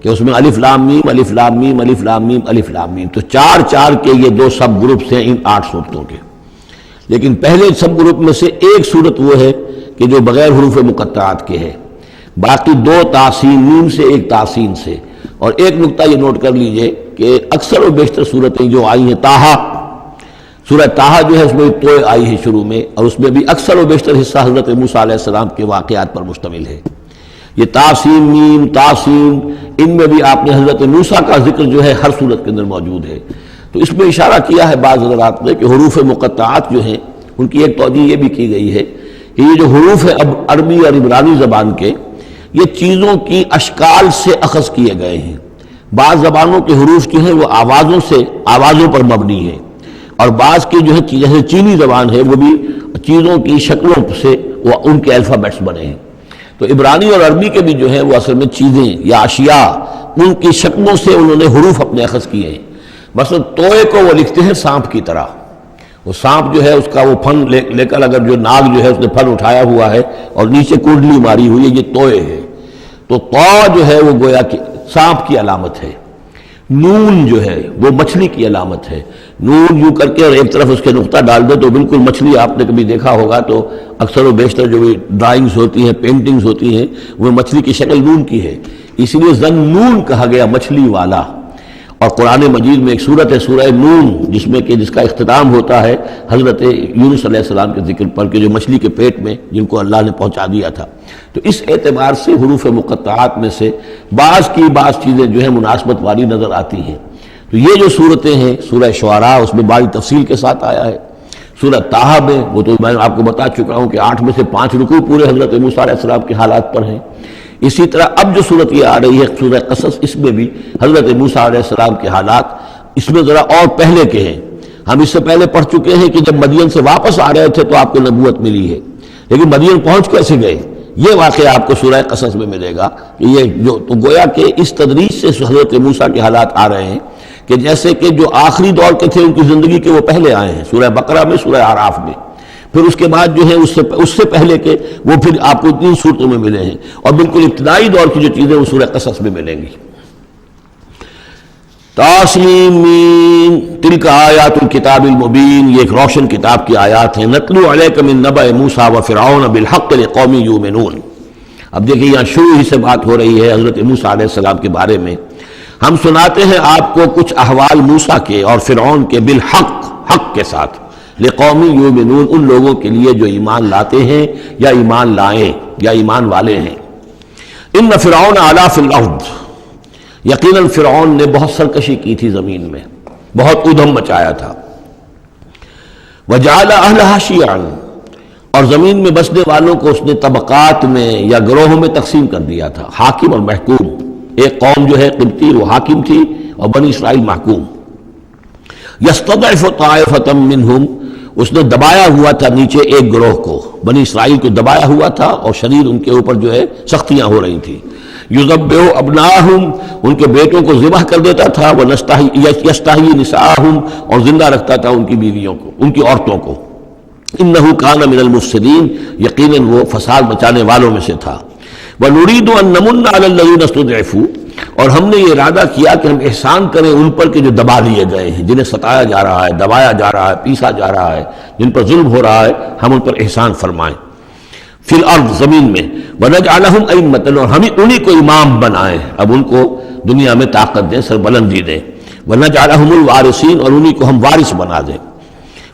کہ اس میں الف لام میم الف لام میم الف لام میم الف لام میم، تو 4 کے یہ 2 سب گروپس ہیں ان 8 صورتوں کے۔ لیکن پہلے سب گروپ میں سے ایک صورت وہ ہے کہ جو بغیر حروف مقطعات کے ہے، باقی 2 تحسین میم سے، ایک تحسین سے۔ اور ایک نقطہ یہ نوٹ کر لیجئے کہ اکثر و بیشتر صورتیں جو آئی ہیں، طٰہٰ، سورہ طٰہٰ جو ہے اس میں توئے آئی ہے شروع میں، اور اس میں بھی اکثر و بیشتر حصہ حضرت موسیٰ علیہ السلام کے واقعات پر مشتمل ہے۔ یہ تاسین میم تاسین، ان میں بھی آپ نے حضرت موسیٰ کا ذکر جو ہے ہر صورت کے اندر موجود ہے۔ تو اس میں اشارہ کیا ہے بعض حضرات نے کہ حروف مقطعات جو ہیں ان کی ایک توجیہ یہ بھی کی گئی ہے کہ یہ جو حروف ہیں اب عربی اور عبرانی زبان کے، یہ چیزوں کی اشکال سے اخذ کیے گئے ہیں۔ بعض زبانوں کے حروف جو ہیں وہ آوازوں پر مبنی ہیں، اور بعض کی جو ہے جیسے چینی زبان ہے وہ بھی چیزوں کی شکلوں سے وہ ان کے الفابیٹس بنے ہیں۔ تو عبرانی اور عربی کے بھی جو ہیں وہ اصل میں چیزیں یا اشیاء، ان کی شکلوں سے انہوں نے حروف اپنے اخذ کیے ہیں۔ مثلا توئے کو وہ لکھتے ہیں سانپ کی طرح، وہ سانپ جو ہے اس کا وہ پھن لے کر اگر جو ناگ جو ہے اس نے پھن اٹھایا ہوا ہے اور نیچے کنڈلی ماری ہوئی ہے، یہ توئے ہے۔ تو تو جو ہے وہ گویا کہ سانپ کی علامت ہے، نون جو ہے وہ مچھلی کی علامت ہے۔ نون یوں کر کے اور ایک طرف اس کے نقطہ ڈال دے تو بالکل مچھلی، آپ نے کبھی دیکھا ہوگا تو اکثر و بیشتر جو بھی ڈرائنگز ہوتی ہیں، پینٹنگز ہوتی ہیں، وہ مچھلی کی شکل نون کی ہے، اس لیے ذنون کہا گیا، مچھلی والا۔ اور قرآن مجید میں ایک سورت ہے سورہ نون، جس کا اختتام ہوتا ہے حضرت یونس علیہ السلام کے ذکر پر کہ جو مچھلی کے پیٹ میں جن کو اللہ نے پہنچا دیا تھا۔ تو اس اعتبار سے حروف مقطعات میں سے بعض چیزیں جو ہیں مناسبت والی نظر آتی ہیں۔ تو یہ جو صورتیں ہیں، سورہ شعراء اس میں بڑی تفصیل کے ساتھ آیا ہے، سورہ طٰہٰ میں وہ تو میں آپ کو بتا چکا ہوں کہ 8 میں سے 5 رکوع پورے حضرت موسیٰ علیہ السلام کے حالات پر ہیں. اسی طرح اب جو صورت یہ آ رہی ہے سورہ قصص، اس میں بھی حضرت موسیٰ علیہ السلام کے حالات اس میں ذرا اور پہلے کے ہیں. ہم اس سے پہلے پڑھ چکے ہیں کہ جب مدین سے واپس آ رہے تھے تو آپ کو نبوت ملی ہے، لیکن مدین پہنچ کیسے گئے یہ واقعہ آپ کو سورہ قصص میں ملے گا. کہ یہ جو تو گویا کہ اس تدریج سے حضرت موسیٰ کے حالات آ رہے ہیں کہ جیسے کہ جو آخری دور کے تھے ان کی زندگی کے وہ پہلے آئے ہیں سورہ بقرہ میں، سورہ اعراف میں، پھر اس کے بعد جو ہے اس سے پہلے کے وہ پھر آپ کو 3 صورتوں میں ملے ہیں، اور بالکل ابتدائی دور کی جو چیزیں وہ سورہ قصص میں ملیں گی. تاسمین تلک آیات الکتاب المبین، یہ ایک روشن کتاب کی آیات ہیں. نتلو علیک من نبأ موسیٰ وفرعون بالحق لقوم یؤمنون. اب دیکھیں یہاں شروع ہی سے بات ہو رہی ہے حضرت موسیٰ علیہ السلام کے بارے میں. ہم سناتے ہیں آپ کو کچھ احوال موسیٰ کے اور فرعون کے بالحق، حق کے ساتھ، لقوم یؤمنون، ان لوگوں کے لیے جو ایمان لاتے ہیں یا ایمان لائیں یا ایمان والے ہیں. ان فرعون علا فی الارض، یقیناً فرعون نے بہت سرکشی کی تھی زمین میں، بہت ادھم مچایا تھا. وجعل اہلہا شیعا، اور زمین میں بسنے والوں کو اس نے طبقات میں یا گروہوں میں تقسیم کر دیا تھا، حاکم اور محکوم. ایک قوم جو ہے قبطی وہ حاکم تھی اور بنی اسرائیل محکوم. یستضعف طائفة منہم، اس نے دبایا ہوا تھا نیچے ایک گروہ کو، بنی اسرائیل کو دبایا ہوا تھا اور شدید ان کے اوپر جو ہے سختیاں ہو رہی تھی. یذبح ابناہم، ان کے بیٹوں کو ذبح کر دیتا تھا. یستحیی نساءہم، اور زندہ رکھتا تھا ان کی بیویوں کو، ان کی عورتوں کو. انہ کان من المفسدین، یقیناً وہ فساد مچانے والوں میں سے تھا. وَنُرِيدُ أَن نَّمُنَّ عَلَى الَّذِينَ اسْتُضْعِفُوا، اور ہم نے یہ ارادہ کیا کہ ہم احسان کریں ان پر کہ جو دبا لیے گئے ہیں، جنہیں ستایا جا رہا ہے، دبایا جا رہا ہے، پیسا جا رہا ہے، جن پر ظلم ہو رہا ہے، ہم ان پر احسان فرمائیں. فی الارض، زمین میں. وَنَجْعَلَهُمْ أَئِمَّةً، اور ہم انہی کو امام بنائیں، اب ان کو دنیا میں طاقت دیں، سربلندی دیں. وَنَجْعَلَهُمُ الْوَارِثِينَ، اور انہی کو ہم وارث بنا دیں.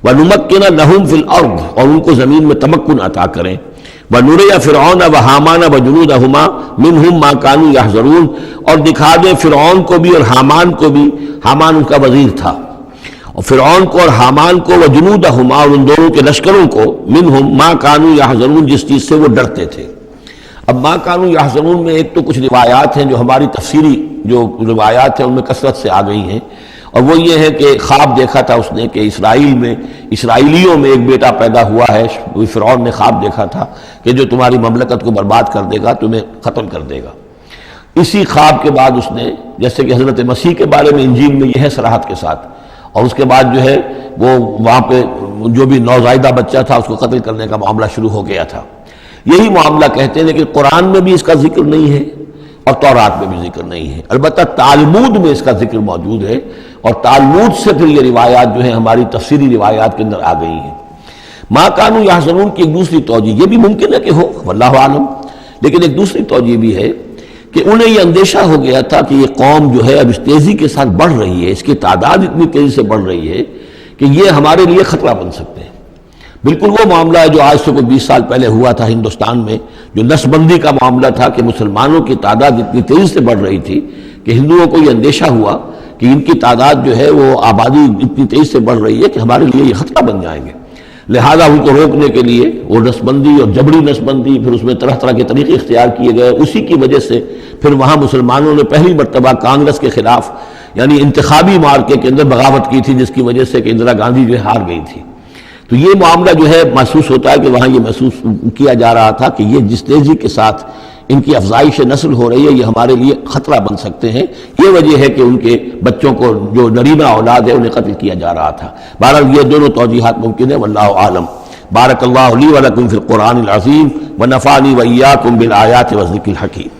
وَنُمَكِّنَ لَهُمْ فِي الْأَرْضِ، اور ان کو زمین میں تمکن عطا کریں. وَنُرِيَ فِرْعَوْنَ وَحَامَانَ وَجُنُودَهُمَا مِنْهُمْ مَا كَانُوا يَحْذَرُونَ، اور دکھا دیں فرعون کو بھی اور حامان کو بھی، حامان ان کا وزیر تھا، اور فرعون کو اور حامان کو، وجنودہما، اور ان دونوں کے لشکروں کو، منہم ما کانوا یحذرون، جس چیز سے وہ ڈرتے تھے. اب ما کانوا یحذرون میں ایک تو کچھ روایات ہیں جو ہماری تفسیری جو روایات ہیں ان میں کثرت سے آ گئی ہیں، اور وہ یہ ہے کہ خواب دیکھا تھا اس نے کہ اسرائیل میں، اسرائیلیوں میں ایک بیٹا پیدا ہوا ہے. فرعون نے خواب دیکھا تھا کہ جو تمہاری مملکت کو برباد کر دے گا، تمہیں ختم کر دے گا. اسی خواب کے بعد اس نے، جیسے کہ حضرت مسیح کے بارے میں انجیل میں یہ ہے صراحت کے ساتھ، اور اس کے بعد جو ہے وہ وہاں پہ جو بھی نوزائیدہ بچہ تھا اس کو قتل کرنے کا معاملہ شروع ہو گیا تھا. یہی معاملہ کہتے ہیں، لیکن قرآن میں بھی اس کا ذکر نہیں ہے اور تورات میں بھی ذکر نہیں ہے. البتہ تالمود میں اس کا ذکر موجود ہے، اور تالمود سے پھر یہ روایات جو ہیں ہماری تفسیری روایات کے اندر آ گئی ہیں. ما کانوا یحذرون کی ایک دوسری توجہ یہ بھی ممکن ہے کہ ہو، واللہ عالم، لیکن ایک دوسری توجہ بھی ہے کہ انہیں یہ اندیشہ ہو گیا تھا کہ یہ قوم جو ہے اب اس تیزی کے ساتھ بڑھ رہی ہے، اس کی تعداد اتنی تیزی سے بڑھ رہی ہے کہ یہ ہمارے لیے خطرہ بن سکتے ہیں. بالکل وہ معاملہ ہے جو آج سے کوئی 20 سال پہلے ہوا تھا ہندوستان میں، جو نسل بندی کا معاملہ تھا کہ مسلمانوں کی تعداد اتنی تیزی سے بڑھ رہی تھی کہ ہندوؤں کو یہ اندیشہ ہوا کہ ان کی تعداد جو ہے وہ آبادی اتنی تیزی سے بڑھ رہی ہے کہ ہمارے لیے یہ خطرہ بن جائیں گے. لہذا ان کو روکنے کے لیے وہ نسل بندی اور جبری نسل بندی، پھر اس میں طرح طرح کے طریقے اختیار کیے گئے. اسی کی وجہ سے پھر وہاں مسلمانوں نے پہلی مرتبہ کانگریس کے خلاف یعنی انتخابی مارکے کے اندر بغاوت کی تھی، جس کی وجہ سے کہ اندرا گاندھی جو ہے ہار گئی تھی. تو یہ معاملہ جو ہے محسوس ہوتا ہے کہ وہاں یہ محسوس کیا جا رہا تھا کہ یہ جس تیزی کے ساتھ ان کی افزائش نسل ہو رہی ہے یہ ہمارے لیے خطرہ بن سکتے ہیں. یہ وجہ ہے کہ ان کے بچوں کو جو نرینہ اولاد ہے انہیں قتل کیا جا رہا تھا. بہرحال یہ دونوں توجیحات ممکن ہیں، واللہ عالم. بارک اللہ لی ولکم فی القرآن العظیم ونفعنی وإیاکم بالآیات والذکر الحکیم.